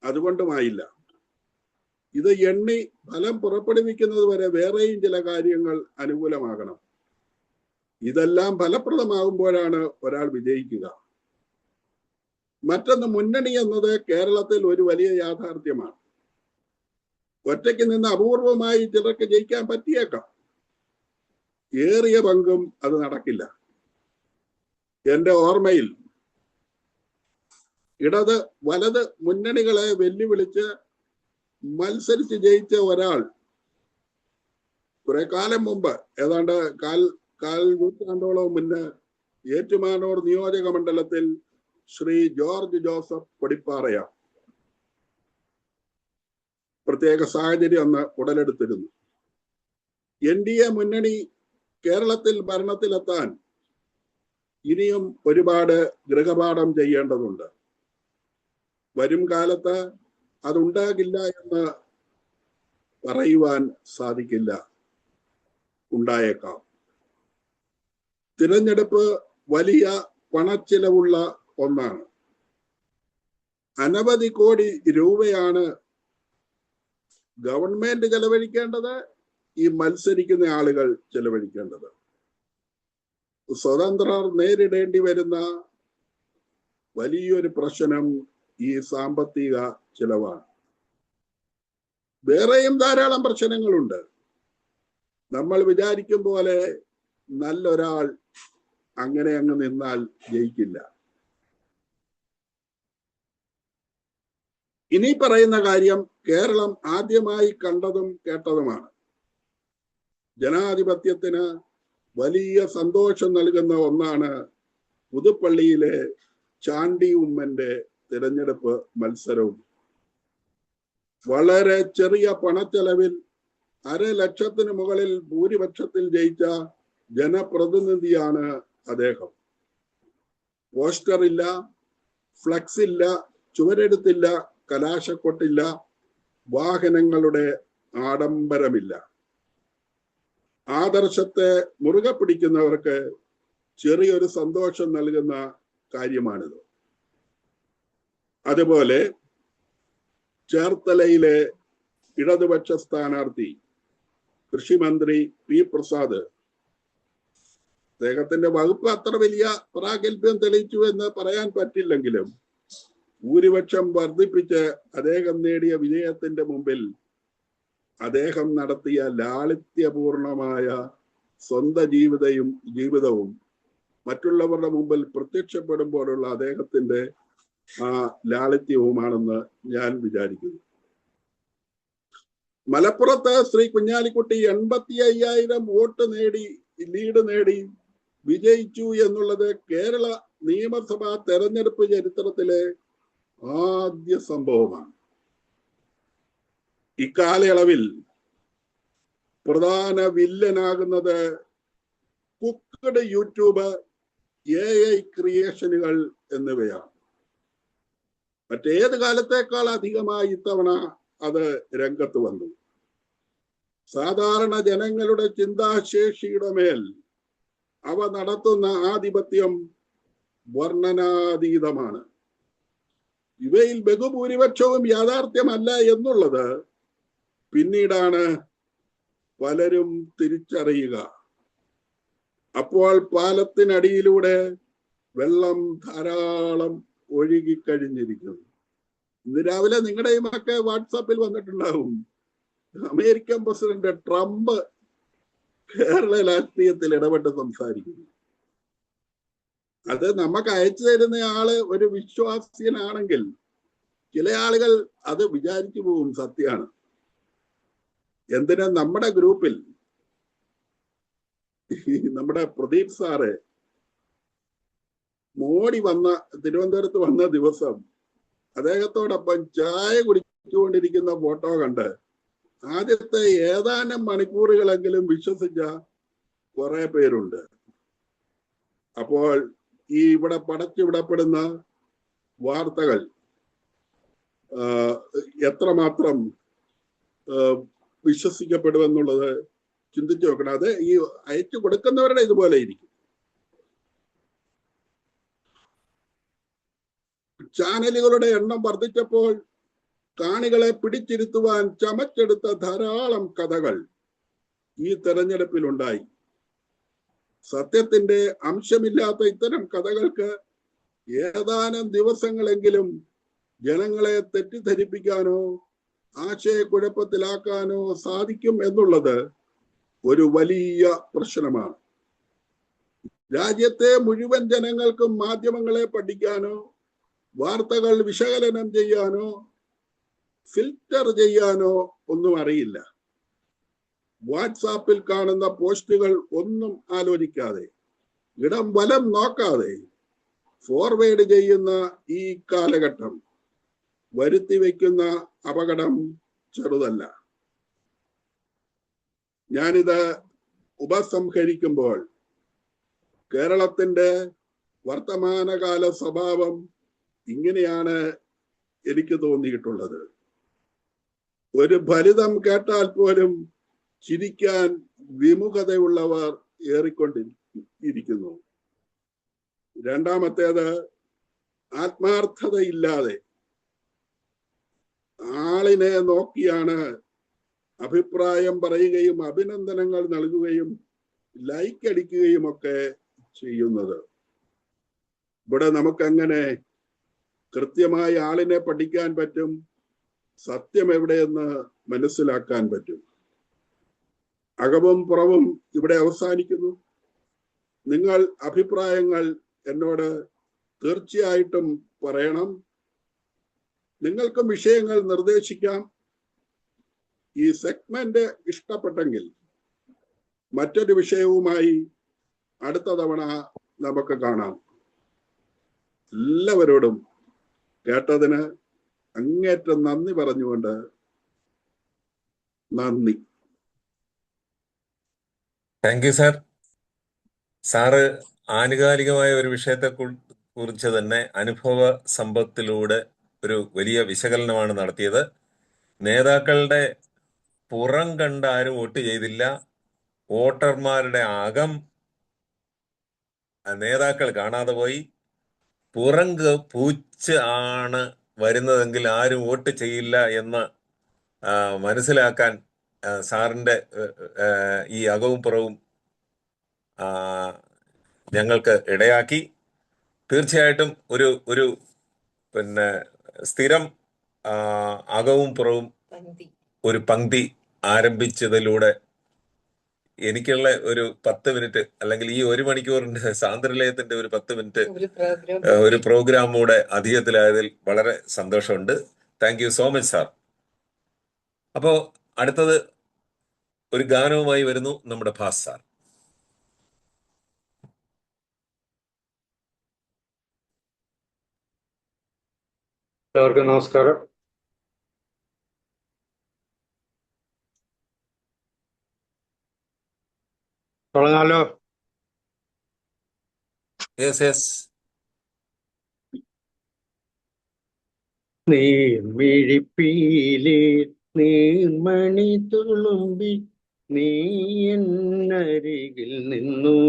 അതുകൊണ്ടുമായില്ല. ഇത് എണ്ണി ഫലം പുറപ്പെടുവിക്കുന്നത് വരെ വേറെയും ചില കാര്യങ്ങൾ അനുകൂലമാകണം. ഇതെല്ലാം ഫലപ്രദമാകുമ്പോഴാണ് ഒരാൾ വിജയിക്കുക. മറ്റൊന്ന്, മുന്നണി എന്നത് കേരളത്തിൽ ഒരു വലിയ യാഥാർത്ഥ്യമാണ്. ഒറ്റയ്ക്ക് നിന്ന് അപൂർവമായി ചിലർക്ക് ജയിക്കാൻ പറ്റിയേക്കാം, ഏറിയ പങ്കും അത് നടക്കില്ല. എന്റെ ഓർമ്മയിൽ ഇടത് വലത് മുന്നണികളെ വെല്ലുവിളിച്ച് മത്സരിച്ച് ജയിച്ച ഒരാൾ കുറെ കാലം മുമ്പ്, ഏതാണ്ട് കാൽ നൂറ്റാണ്ടോളം മുന്നേ, ഏറ്റുമാനൂർ നിയോജക മണ്ഡലത്തിൽ ശ്രീ ജോർജ് ജോസഫ് കൊടിപ്പാറയാണ്. പ്രത്യേക സാഹചര്യം അന്ന് ഉടലെടുത്തിരുന്നു. NDA മുന്നണി കേരളത്തിൽ ഭരണത്തിലെത്താൻ ഇനിയും ഒരുപാട് ഗൃഹപാഠം ചെയ്യേണ്ടതുണ്ട്. വരും കാലത്ത് അതുണ്ടാകില്ല എന്ന് പറയുവാൻ സാധിക്കില്ല, ഉണ്ടായേക്കാം. തിരഞ്ഞെടുപ്പ് വലിയ പണച്ചിലവുള്ള ഒന്നാണ്. അനവധി കോടി രൂപയാണ് ഗവൺമെന്റ് ചെലവഴിക്കേണ്ടത്, ഈ മത്സരിക്കുന്ന ആളുകൾ ചെലവഴിക്കേണ്ടത്. സ്വതന്ത്രർ നേരിടേണ്ടി വരുന്ന വലിയൊരു പ്രശ്നം ഈ സാമ്പത്തിക ചിലവാണ്. വേറെയും ധാരാളം പ്രശ്നങ്ങളുണ്ട്. നമ്മൾ വിചാരിക്കും പോലെ നല്ലൊരാൾ അങ്ങനെ അങ്ങ് നിന്നാൽ ജയിക്കില്ല. ഇനി പറയുന്ന കാര്യം കേരളം ആദ്യമായി കണ്ടതും കേട്ടതുമാണ്. ജനാധിപത്യത്തിന് വലിയ സന്തോഷം നൽകുന്ന ഒന്നാണ് പുതുപ്പള്ളിയിലെ ചാണ്ടി ഉമ്മന്റെ തിരഞ്ഞെടുപ്പ് മത്സരവും. വളരെ ചെറിയ പണച്ചെലവിൽ 500,000 മുകളിൽ ഭൂരിപക്ഷത്തിൽ ജയിച്ച ജനപ്രതിനിധിയാണ് അദ്ദേഹം. പോസ്റ്റർ ഇല്ല, ഫ്ലക്സ് ഇല്ല, ചുവരെഴുത്തില്ല, കലാശക്കൊട്ടില്ല, വാഹനങ്ങളുടെ ആഡംബരമില്ല. ആദർശത്തെ മുറുകെ പിടിക്കുന്നവർക്ക് ചെറിയൊരു സന്തോഷം നൽകുന്ന കാര്യമാണിത്. അതുപോലെ ചേർത്തലയിലെ ഇടതുപക്ഷ സ്ഥാനാർത്ഥി കൃഷിമന്ത്രി പി പ്രസാദ്, അദ്ദേഹത്തിന്റെ വകുപ്പ് അത്ര വലിയ പ്രാഗൽഭ്യം തെളിയിച്ചു എന്ന് പറയാൻ പറ്റില്ലെങ്കിലും ഭൂരിപക്ഷം വർദ്ധിപ്പിച്ച് അദ്ദേഹം നേടിയ വിജയത്തിന്റെ മുമ്പിൽ അദ്ദേഹം നടത്തിയ ലാളിത്യപൂർണമായ സ്വന്തം ജീവിതവും മറ്റുള്ളവരുടെ മുമ്പിൽ പ്രത്യക്ഷപ്പെടുമ്പോഴുള്ള അദ്ദേഹത്തിന്റെ ആ ലാളിത്യവുമാണെന്ന് ഞാൻ വിചാരിക്കുന്നു. മലപ്പുറത്ത് ശ്രീ കുഞ്ഞാലിക്കുട്ടി 85,000 വോട്ട് ലീഡ് നേടി വിജയിച്ചു എന്നുള്ളത് കേരള നിയമസഭാ തെരഞ്ഞെടുപ്പ് ചരിത്രത്തിലെ ആദ്യ സംഭവമാണ്. ഇക്കാലയളവിൽ പ്രധാന വില്ലനാകുന്നത് കുക്ക്ഡ് യൂട്യൂബ്, AI ക്രിയേഷനുകൾ എന്നിവയാണ്. മറ്റേത് കാലത്തേക്കാൾ അധികമായി ഇത്തവണ അത് രംഗത്ത് വന്നു. സാധാരണ ജനങ്ങളുടെ ചിന്താശേഷിയുടെ മേൽ അവ നടത്തുന്ന ആധിപത്യം വർണ്ണനാതീതമാണ്. ഇവയിൽ ബഹുഭൂരിപക്ഷവും യാഥാർത്ഥ്യമല്ല എന്നുള്ളത് പിന്നീടാണ് പലരും തിരിച്ചറിയുക. അപ്പോൾ പാലത്തിനടിയിലൂടെ വെള്ളം ധാരാളം ഒഴുകിക്കഴിഞ്ഞിരിക്കുന്നു. ഇന്ന് രാവിലെ നിങ്ങളുടെയുമൊക്കെ വാട്സാപ്പിൽ വന്നിട്ടുണ്ടാവും, അമേരിക്കൻ പ്രസിഡന്റ് ട്രംപ് കേരള രാഷ്ട്രീയത്തിൽ ഇടപെട്ട് സംസാരിക്കുന്നു. അത് നമുക്ക് അയച്ചു തരുന്ന ആള് ഒരു വിശ്വാസ്യനാണെങ്കിൽ ചില ആളുകൾ അത് വിചാരിച്ചു പോകും സത്യമാണ്. എന്തിനാ നമ്മുടെ ഗ്രൂപ്പിൽ നമ്മുടെ പ്രദീപ് സാറ് മോഡി തിരുവനന്തപുരത്ത് വന്ന ദിവസം അദ്ദേഹത്തോടൊപ്പം ചായ കുടിച്ചുകൊണ്ടിരിക്കുന്ന ഫോട്ടോ കണ്ട് ആദ്യത്തെ ഏതാനും മണിക്കൂറുകളെങ്കിലും വിശ്വസിച്ച കുറെ പേരുണ്ട്. അപ്പോൾ ഈ ഇവിടെ പടച്ചുവിടപ്പെടുന്ന വാർത്തകൾ എത്രമാത്രം വിശ്വസിക്കപ്പെടുമെന്നുള്ളത് ചിന്തിച്ചു നോക്കണം. അത് ഈ അയച്ചു കൊടുക്കുന്നവരുടെ ഇതുപോലെ ഇരിക്കും. ചാനലുകളുടെ എണ്ണം വർദ്ധിച്ചപ്പോൾ കാണികളെ പിടിച്ചിരുത്തുവാൻ ചമച്ചെടുത്ത ധാരാളം കഥകൾ ഈ തെരഞ്ഞെടുപ്പിലുണ്ടായി. സത്യത്തിന്റെ അംശമില്ലാത്ത ഇത്തരം കഥകൾക്ക് ഏതാനും ദിവസങ്ങളെങ്കിലും ജനങ്ങളെ തെറ്റിദ്ധരിപ്പിക്കാനോ ആശയക്കുഴപ്പത്തിലാക്കാനോ സാധിക്കും എന്നുള്ളത് ഒരു വലിയ പ്രശ്നമാണ്. രാജ്യത്തെ മുഴുവൻ ജനങ്ങൾക്കും മാധ്യമങ്ങളെ പഠിക്കാനോ വാർത്തകൾ വിശകലനം ചെയ്യാനോ ഫിൽറ്റർ ചെയ്യാനോ ഒന്നും അറിയില്ല. വാട്സാപ്പിൽ കാണുന്ന പോസ്റ്റുകൾ ഒന്നും ആലോചിക്കാതെ ഇടം വലം നോക്കാതെ ഫോർവേഡ് ചെയ്യുന്ന ഈ കാലഘട്ടം വരുത്തി വയ്ക്കുന്ന അപകടം ചെറുതല്ല. ഞാനിത് ഉപസംഹരിക്കുമ്പോൾ കേരളത്തിന്റെ വർത്തമാനകാല സ്വഭാവം ഇങ്ങനെയാണ് എനിക്ക് തോന്നിയിട്ടുള്ളത്. ഒരു ഫലിതം കേട്ടാൽ പോലും ചിരിക്കാൻ വിമുഖതയുള്ളവർ ഏറിക്കൊണ്ടിരിക്കുന്നു. രണ്ടാമത്തേത്, ആത്മാർത്ഥതയില്ലാതെ ആളിനെ നോക്കിയാണ് അഭിപ്രായം പറയുകയും അഭിനന്ദനങ്ങൾ നൽകുകയും ലൈക്ക് അടിക്കുകയും ഒക്കെ ചെയ്യുന്നത്. ഇവിടെ നമുക്കങ്ങനെ കൃത്യമായി ആളിനെ പഠിക്കാൻ പറ്റും, സത്യം എവിടെയെന്ന് മനസ്സിലാക്കാൻ പറ്റും. അകവും പുറവും ഇവിടെ അവസാനിക്കുന്നു. നിങ്ങൾ അഭിപ്രായങ്ങൾ എന്നോട് തീർച്ചയായിട്ടും പറയണം. നിങ്ങൾക്കും വിഷയങ്ങൾ നിർദ്ദേശിക്കാം. ഈ സെഗ്മെന്റ് ഇഷ്ടപ്പെട്ടെങ്കിൽ മറ്റൊരു വിഷയവുമായി അടുത്ത തവണ നമുക്ക് കാണാം. എല്ലാവരോടും കേട്ടതിന് അങ്ങേറ്റം നന്ദി പറഞ്ഞുകൊണ്ട് നന്ദി. Thank you sir. സാറ് ആനുകാലികമായ ഒരു വിഷയത്തെ കുറിച്ച് തന്നെ അനുഭവ സമ്പത്തിലൂടെ ഒരു വലിയ വിശകലനമാണ് നടത്തിയത്. നേതാക്കളുടെ പുറം കണ്ട് ആരും വോട്ട് ചെയ്തില്ല, വോട്ടർമാരുടെ അകം നേതാക്കൾ കാണാതെ പോയി. പുറം പൂച്ച് ആണ് വരുന്നതെങ്കിൽ ആരും വോട്ട് ചെയ്യില്ല എന്ന് മനസ്സിലാക്കാൻ സാറിന്റെ ഈ അകവും പുറവും ഞങ്ങൾക്ക് ഇടയാക്കി. തീർച്ചയായിട്ടും ഒരു പിന്നെ സ്ഥിരം അകവും പുറവും ഒരു പങ്ക്തി ആരംഭിച്ചതിലൂടെ എനിക്കുള്ള ഒരു 10 മിനിറ്റ് അല്ലെങ്കിൽ ഈ 1 മണിക്കൂറിന്റെ സാന്ദ്രലയത്തിന്റെ ഒരു 10 മിനിറ്റ് ഒരു പ്രോഗ്രാം കൂടെ അധികത്തിലായതിൽ വളരെ സന്തോഷമുണ്ട്. Thank you so much sir. അപ്പോ അടുത്തത് ഒരു ഗാനവുമായി വരുന്നു നമ്മുടെ ഭാസ് സാർ. എല്ലാവർക്കും നമസ്കാരം. തുടങ്ങാലോ? നീർമിഴിപ്പീലി നീർമണി തുളുമ്പി നീ എന്നരികിൽ നിന്നു,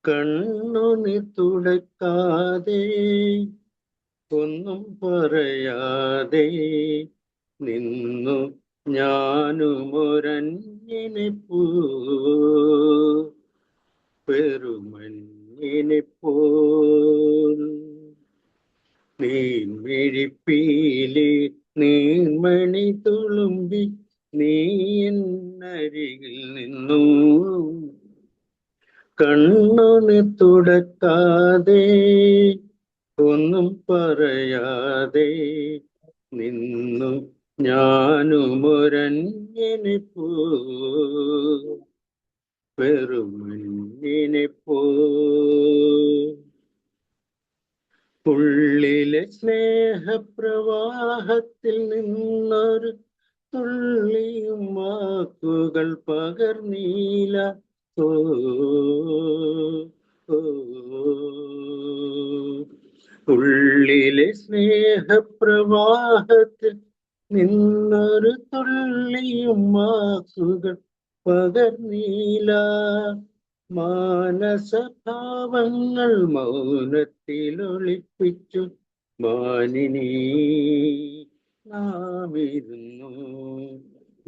കണ്ണുനി തുടക്കാതെ ഒന്നും പറയാതെ നിന്നു ഞാനുമൊരന്യനെ പെരുമഞ്ഞിനെ പോൽ. നീർമിഴിപ്പീലി നീർമണി തുളുമ്പി നീ എന്നരികിൽ നിന്നു കണ്ണുനീർ തുടക്കാതെ ഒന്നും പറയാതെ നിന്നു ഞാനുമൊരന്യനെ പോ വെറുമന്യനെ പോ ഉള്ളിലെ സ്നേഹപ്രവാഹത്തിൽ നിന്നൊരു തുള്ളിയും വാക്കുകൾ പകർന്നീല ഓ ഓ. ഉള്ളിലെ സ്നേഹപ്രവാഹത്തിൽ നിന്നൊരു തുള്ളിയും വാക്കുകൾ പകർന്നീല മാനസഭാവങ്ങൾ മൗനത്തിലൊളിപ്പിച്ചു മാനിനി നാമിരുന്നു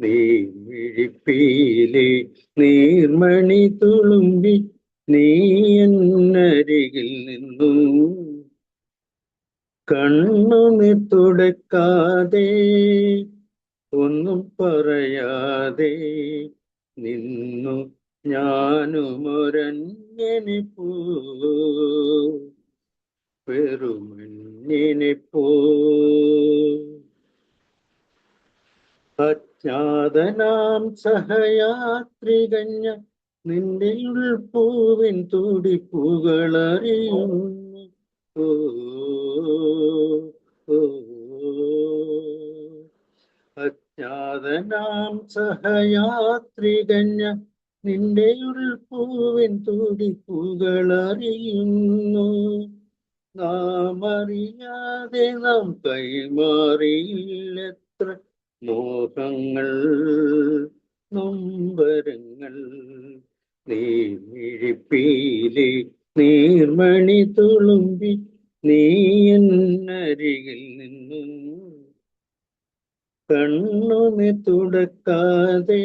നീമിഴിപ്പീലെ നീർമണി തുളുമ്പി നീ എന്നരികിൽ നിന്നു കണ്ണുനീർ തുടക്കാതെ ഒന്നും പറയാതെ നിന്നു ഞാനുമൊരന്യനെ പോ വെറുമന്യനെ പോ അജ്ഞാതനാം സഹയാത്രികഞ്ഞ നിന്റെ ഉൾപ്പൂവിൻ തുടിപ്പുകളറിയുന്നു ഓ ഓ. അജ്ഞാതനാം സഹയാത്രികഞ്ഞ നിന്റെ ഉൾപ്പൂവിൻ തുടിപ്പുകളറിയുന്നു നാം അറിയാതെ നാം കൈമാറിയില്ലെത്ര മോഹങ്ങൾ നൊമ്പരങ്ങൾ നീമിഴിപ്പീലെ നീർമണി തുളുമ്പി നീ എന്നരികിൽ നിന്നു കണ്ണുനീർ തുടക്കാതെ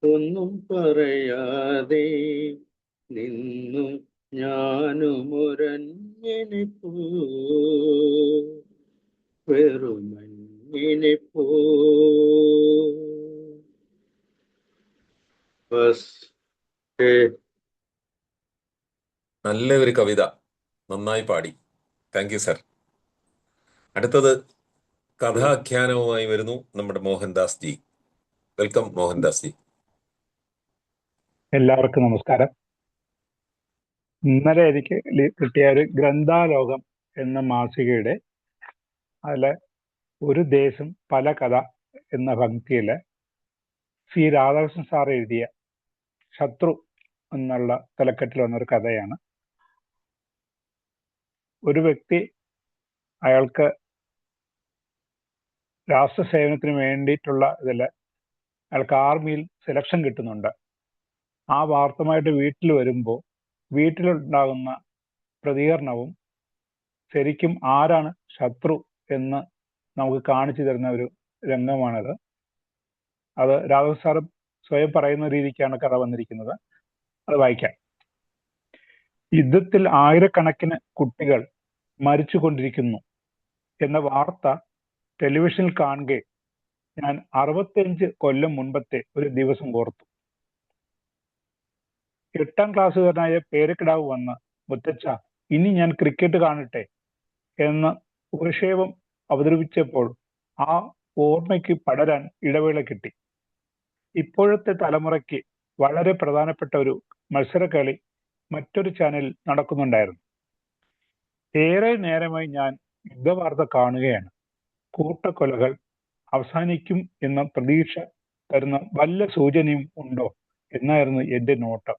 ഒന്നും പറയാതെ നിന്നു ഞാനുമൊരന്യനെ പോ വെറുമന്യനെ പോ ബസ്. നല്ല ഒരു കവിത, നന്നായി പാടി. Thank you sir. അടുത്തത് കഥാഖ്യാനവുമായി വരുന്നു നമ്മുടെ Mohandas G. Welcome Mohandas G. എല്ലാവർക്കും നമസ്കാരം. ഇന്നലെ എനിക്ക് കിട്ടിയ ഒരു ഗ്രന്ഥാലോകം എന്ന മാസികയുടെ അതിലെ ഒരു ദേശം പല കഥ എന്ന പങ്ക്തിയില് സി രാധാകൃഷ്ണൻ സാർ എഴുതിയ ശത്രു എന്നുള്ള തലക്കെട്ടിൽ വന്നൊരു കഥയാണ്. ഒരു വ്യക്തി അയാൾക്ക് രാഷ്ട്ര സേവനത്തിന് വേണ്ടിയിട്ടുള്ള ഇതിൽ അയാൾക്ക് ആർമിയിൽ സെലക്ഷൻ കിട്ടുന്നുണ്ട്. ആ വാർത്തമായിട്ട് വീട്ടിൽ വരുമ്പോൾ വീട്ടിലുണ്ടാകുന്ന പ്രതികരണവും ശരിക്കും ആരാണ് ശത്രു എന്ന് നമുക്ക് കാണിച്ചു തരുന്ന ഒരു രംഗമാണത്. അത് രാഘവ് സാറ് സ്വയം പറയുന്ന രീതിക്കാണ് കഥ വന്നിരിക്കുന്നത്. അത് വായിക്കാം. യുദ്ധത്തിൽ ആയിരക്കണക്കിന് കുട്ടികൾ മരിച്ചുകൊണ്ടിരിക്കുന്നു എന്ന വാർത്ത ടെലിവിഷനിൽ കാണുകെ ഞാൻ 65 കൊല്ലം മുൻപത്തെ ഒരു ദിവസം ഓർത്തു. 8ാം ക്ലാസ്സുകാരനായ പേരക്കിടാവ് വന്ന് മുത്തച്ഛ ഇനി ഞാൻ ക്രിക്കറ്റ് കാണട്ടെ എന്ന് ഉപക്ഷേപം അവതരിപ്പിച്ചപ്പോൾ ആ ഓർമ്മയ്ക്ക് പടരാൻ ഇടവേള കിട്ടി. ഇപ്പോഴത്തെ തലമുറയ്ക്ക് വളരെ പ്രധാനപ്പെട്ട ഒരു മത്സരക്കളി മറ്റൊരു ചാനലിൽ നടക്കുന്നുണ്ടായിരുന്നു. ഏറെ നേരമായി ഞാൻ യുദ്ധവാർത്ത കാണുകയാണ്. കൂട്ടക്കൊലകൾ അവസാനിക്കും എന്ന പ്രതീക്ഷ തരുന്ന വല്ല സൂചനയും ഉണ്ടോ എന്നായിരുന്നു എന്റെ നോട്ടം.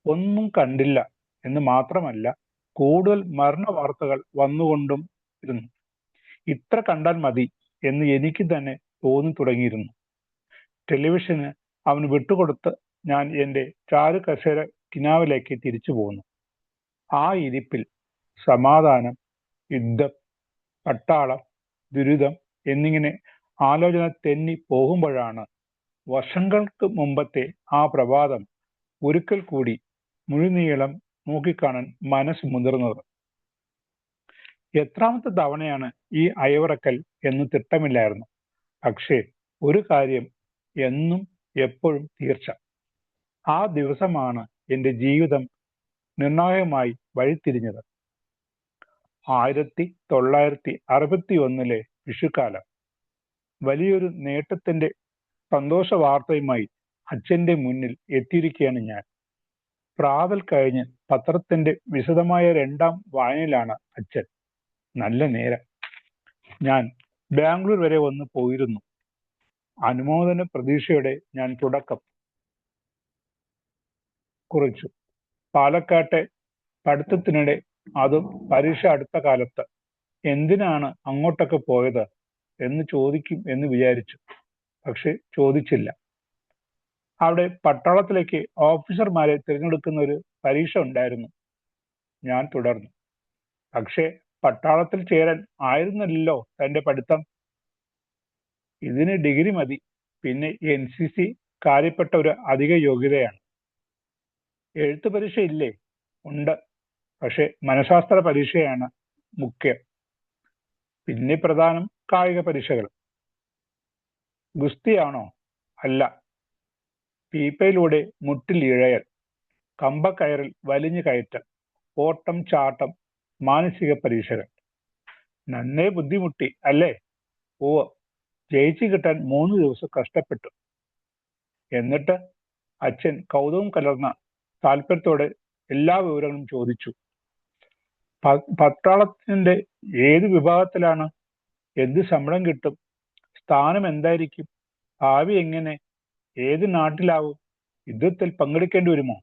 ഒന്നും കണ്ടില്ല എന്ന് മാത്രമല്ല, കൂടുതൽ മരണ വാർത്തകൾ വന്നുകൊണ്ടും ഇരുന്നു. ഇത്ര കണ്ടാൽ മതി എന്ന് എനിക്ക് തന്നെ തോന്നി തുടങ്ങിയിരുന്നു. ടെലിവിഷന് അവന് വിട്ടുകൊടുത്ത് ഞാൻ എൻ്റെ ചാരു കസേര കിനാവിലേക്ക് തിരിച്ചു പോന്നു. ആ ഇരിപ്പിൽ സമാധാനം, യുദ്ധം, പട്ടാളം, ദുരിതം എന്നിങ്ങനെ ആലോചന തെന്നി പോകുമ്പോഴാണ് വർഷങ്ങൾക്ക് മുമ്പത്തെ ആ പ്രഭാതം ഒരിക്കൽ കൂടി മുഴുനീളം നോക്കിക്കാണാൻ മനസ്സ് മുതിർന്നത്. എത്രാമത്തെ തവണയാണ് ഈ അയവിറക്കൽ എന്ന് തിട്ടമില്ലായിരുന്നു. പക്ഷേ ഒരു കാര്യം എന്നും എപ്പോഴും തീർച്ച, ആ ദിവസമാണ് എൻ്റെ ജീവിതം നിർണായകമായി വഴിത്തിരിഞ്ഞത്. 1961 വിഷുക്കാലം. വലിയൊരു നേട്ടത്തിന്റെ സന്തോഷ വാർത്തയുമായി അച്ഛന്റെ മുന്നിൽ എത്തിയിരിക്കുകയാണ് ഞാൻ. പ്രാതൽ കഴിഞ്ഞ് പത്രത്തിന്റെ വിശദമായ 2ാം വായനയിലാണ് അച്ഛൻ. നല്ല നേരം. ഞാൻ ബാംഗ്ലൂർ വരെ വന്ന് പോയിരുന്നു. അനുമോദന പ്രതീക്ഷയോടെ ഞാൻ തുടക്കം കുറിച്ചു. പാലക്കാട്ടെ പഠിത്തത്തിനിടെ, അതും പരീക്ഷ അടുത്ത കാലത്ത്, എന്തിനാണ് അങ്ങോട്ടൊക്കെ പോയത് എന്ന് ചോദിക്കും എന്ന് വിചാരിച്ചു. പക്ഷെ ചോദിച്ചില്ല. അവിടെ പട്ടാളത്തിലേക്ക് ഓഫീസർമാരെ തിരഞ്ഞെടുക്കുന്ന ഒരു പരീക്ഷ ഉണ്ടായിരുന്നു. ഞാൻ തുടർന്നു. പക്ഷേ പട്ടാളത്തിൽ ചേരാൻ ആയിരുന്നല്ലോ തന്റെ പഠിത്തം. ഇതിന് ഡിഗ്രി മതി. പിന്നെ NCC കാര്യപ്പെട്ട ഒരു അധിക യോഗ്യതയാണ്. എഴുത്ത് പരീക്ഷ ഇല്ലേ? ഉണ്ട്. പക്ഷെ മനഃശാസ്ത്ര പരീക്ഷയാണ് മുഖ്യം. പിന്നെ പ്രധാനം കായിക പരീക്ഷകൾ. ഗുസ്തിയാണോ? അല്ല. പീപ്പയിലൂടെ മുട്ടിൽ ഇഴയൽ, കമ്പക്കയറിൽ വലിഞ്ഞു കയറ്റൽ, ഓട്ടം, ചാട്ടം, മാനസിക പരീക്ഷകൾ. നന്നേ ബുദ്ധിമുട്ടി അല്ലേ? ഓ, ജയിച്ചു കിട്ടാൻ 3 ദിവസം കഷ്ടപ്പെട്ടു. എന്നിട്ട് അച്ഛൻ കൗതുകം കലർന്ന താല്പര്യത്തോടെ എല്ലാ വിവരങ്ങളും ചോദിച്ചു. പട്ടാളത്തിന്റെ ഏത് വിഭാഗത്തിലാണ്? എന്ത് ശമ്പളം കിട്ടും? സ്ഥാനം എന്തായിരിക്കും? ഭാവി എങ്ങനെ? ഏത് നാട്ടിലാവും? യുദ്ധത്തിൽ പങ്കെടുക്കേണ്ടി വരുമോ?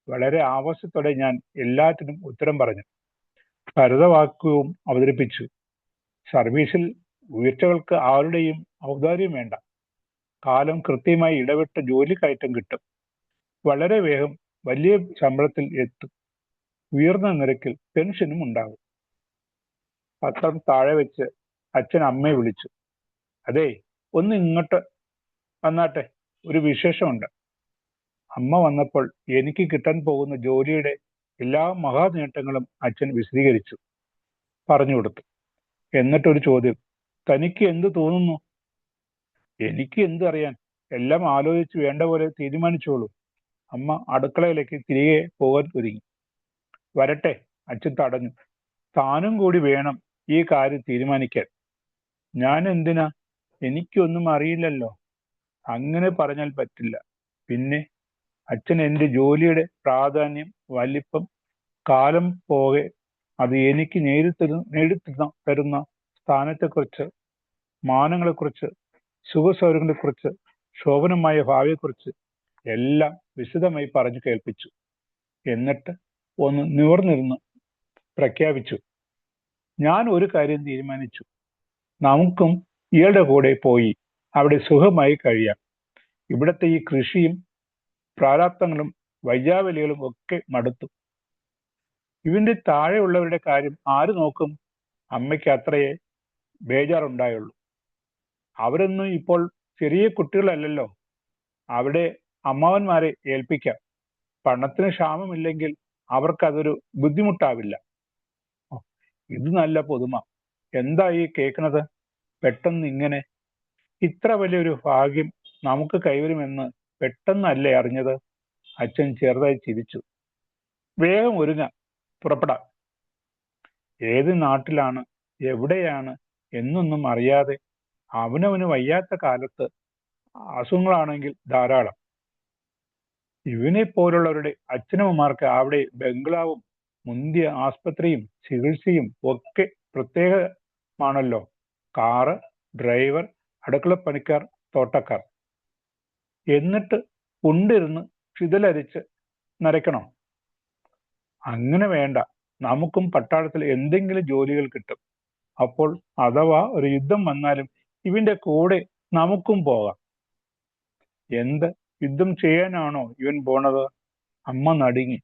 വളരെ ആവേശത്തോടെ ഞാൻ എല്ലാറ്റിനും ഉത്തരം പറഞ്ഞു. ഭരതവാക്യവും അവതരിപ്പിച്ചു. സർവീസിൽ ഉയർച്ചകൾക്ക് ആരുടെയും ഔദാര്യം വേണ്ട. കാലം കൃത്യമായി ഇടവിട്ട് ജോലി കയറ്റം കിട്ടും. വളരെ വേഗം വലിയ ശമ്പളത്തിൽ എത്തും. ഉയർന്ന നിരക്കിൽ പെൻഷനും ഉണ്ടാകും. പത്രം താഴെ വെച്ച് അച്ഛൻ അമ്മയെ വിളിച്ചു. അതെ, ഒന്ന് ഇങ്ങോട്ട് വന്നാട്ടെ, ഒരു വിശേഷമുണ്ട്. അമ്മ വന്നപ്പോൾ എനിക്ക് കിട്ടാൻ പോകുന്ന ജോലിയുടെ എല്ലാ മഹാനേട്ടങ്ങളും അച്ഛൻ വിശദീകരിച്ചു പറഞ്ഞു കൊടുത്തു. എന്നിട്ടൊരു ചോദ്യം. തനിക്ക് എന്ത് തോന്നുന്നു? എനിക്ക് എന്ത് അറിയാൻ, എല്ലാം ആലോചിച്ച് വേണ്ട പോലെ തീരുമാനിച്ചോളൂ. അമ്മ അടുക്കളയിലേക്ക് തിരികെ പോകാൻ ഒരുങ്ങി. വരട്ടെ, അച്ഛൻ തടഞ്ഞു. താനും കൂടി വേണം ഈ കാര്യം തീരുമാനിക്കാൻ. ഞാൻ എന്തിനാ? എനിക്കൊന്നും അറിയില്ലല്ലോ. അങ്ങനെ പറഞ്ഞാൽ പറ്റില്ല. പിന്നെ അച്ഛൻ എൻ്റെ ജോലിയുടെ പ്രാധാന്യം, വലിപ്പം, കാലം പോകെ അത് എനിക്ക് നേടിത്തരുന്ന സ്ഥാനത്തെക്കുറിച്ച്, മാനങ്ങളെക്കുറിച്ച്, സുഖസൗകര്യങ്ങളെക്കുറിച്ച്, ശോഭനമായ ഭാവിയെക്കുറിച്ച് എല്ലാം വിശദമായി പറഞ്ഞു കേൾപ്പിച്ചു. എന്നിട്ട് ഒന്ന് നിവർന്നിരുന്ന് പ്രഖ്യാപിച്ചു. ഞാൻ ഒരു കാര്യം തീരുമാനിച്ചു. നമുക്കും ഇയാളുടെ കൂടെ പോയി അവിടെ സുഖമായി കഴിയാം. ഇവിടുത്തെ ഈ കൃഷിയും പ്രാരാബ്ദങ്ങളും വൈജാവലികളും ഒക്കെ മടുത്തു. ഇവന്റെ താഴെയുള്ളവരുടെ കാര്യം ആര് നോക്കും? അമ്മയ്ക്ക് അത്രയേ ബേജാറുണ്ടായുള്ളൂ. അവരൊന്നും ഇപ്പോൾ ചെറിയ കുട്ടികളല്ലല്ലോ. അവിടെ അമ്മാവന്മാരെ ഏൽപ്പിക്കാം. പണത്തിന് ക്ഷാമമില്ലെങ്കിൽ അവർക്കതൊരു ബുദ്ധിമുട്ടാവില്ല. ഇത് നല്ല പുതുമ. എന്താ ഈ കേൾക്കണത്? പെട്ടെന്ന് ഇങ്ങനെ ഇത്ര വലിയൊരു ഭാഗ്യം നമുക്ക് കൈവരുമെന്ന് പെട്ടെന്നല്ലേ അറിഞ്ഞത്? അച്ഛൻ ചെറുതായി ചിരിച്ചു. വേഗം ഒരുങ്ങാം, പുറപ്പെടാം. ഏത് നാട്ടിലാണ്, എവിടെയാണ് എന്നൊന്നും അറിയാതെ അവനവന് വയ്യാത്ത കാലത്ത് അസുഖങ്ങളാണെങ്കിൽ ധാരാളം. ഇവനെ പോലുള്ളവരുടെ അച്ഛനമ്മമാർക്ക് അവിടെ ബംഗ്ലാവും മുന്തിയ ആസ്പത്രിയും ചികിത്സയും ഒക്കെ പ്രത്യേകമാണല്ലോ. Car, driver, അടുക്കളപ്പണിക്കാർ, തോട്ടക്കാർ. എന്നിട്ട് ഉണ്ടിരുന്ന് ചിതലരിച്ച് നരയ്ക്കണം. അങ്ങനെ വേണ്ട. നമുക്കും പട്ടാളത്തിൽ എന്തെങ്കിലും ജോലികൾ കിട്ടും. അപ്പോൾ അഥവാ ഒരു യുദ്ധം വന്നാലും ഇവന്റെ കൂടെ നമുക്കും പോകാം. എന്ത് യുദ്ധം ചെയ്യാനാണോ ഇവൻ പോണത്? അമ്മ നടുങ്ങി.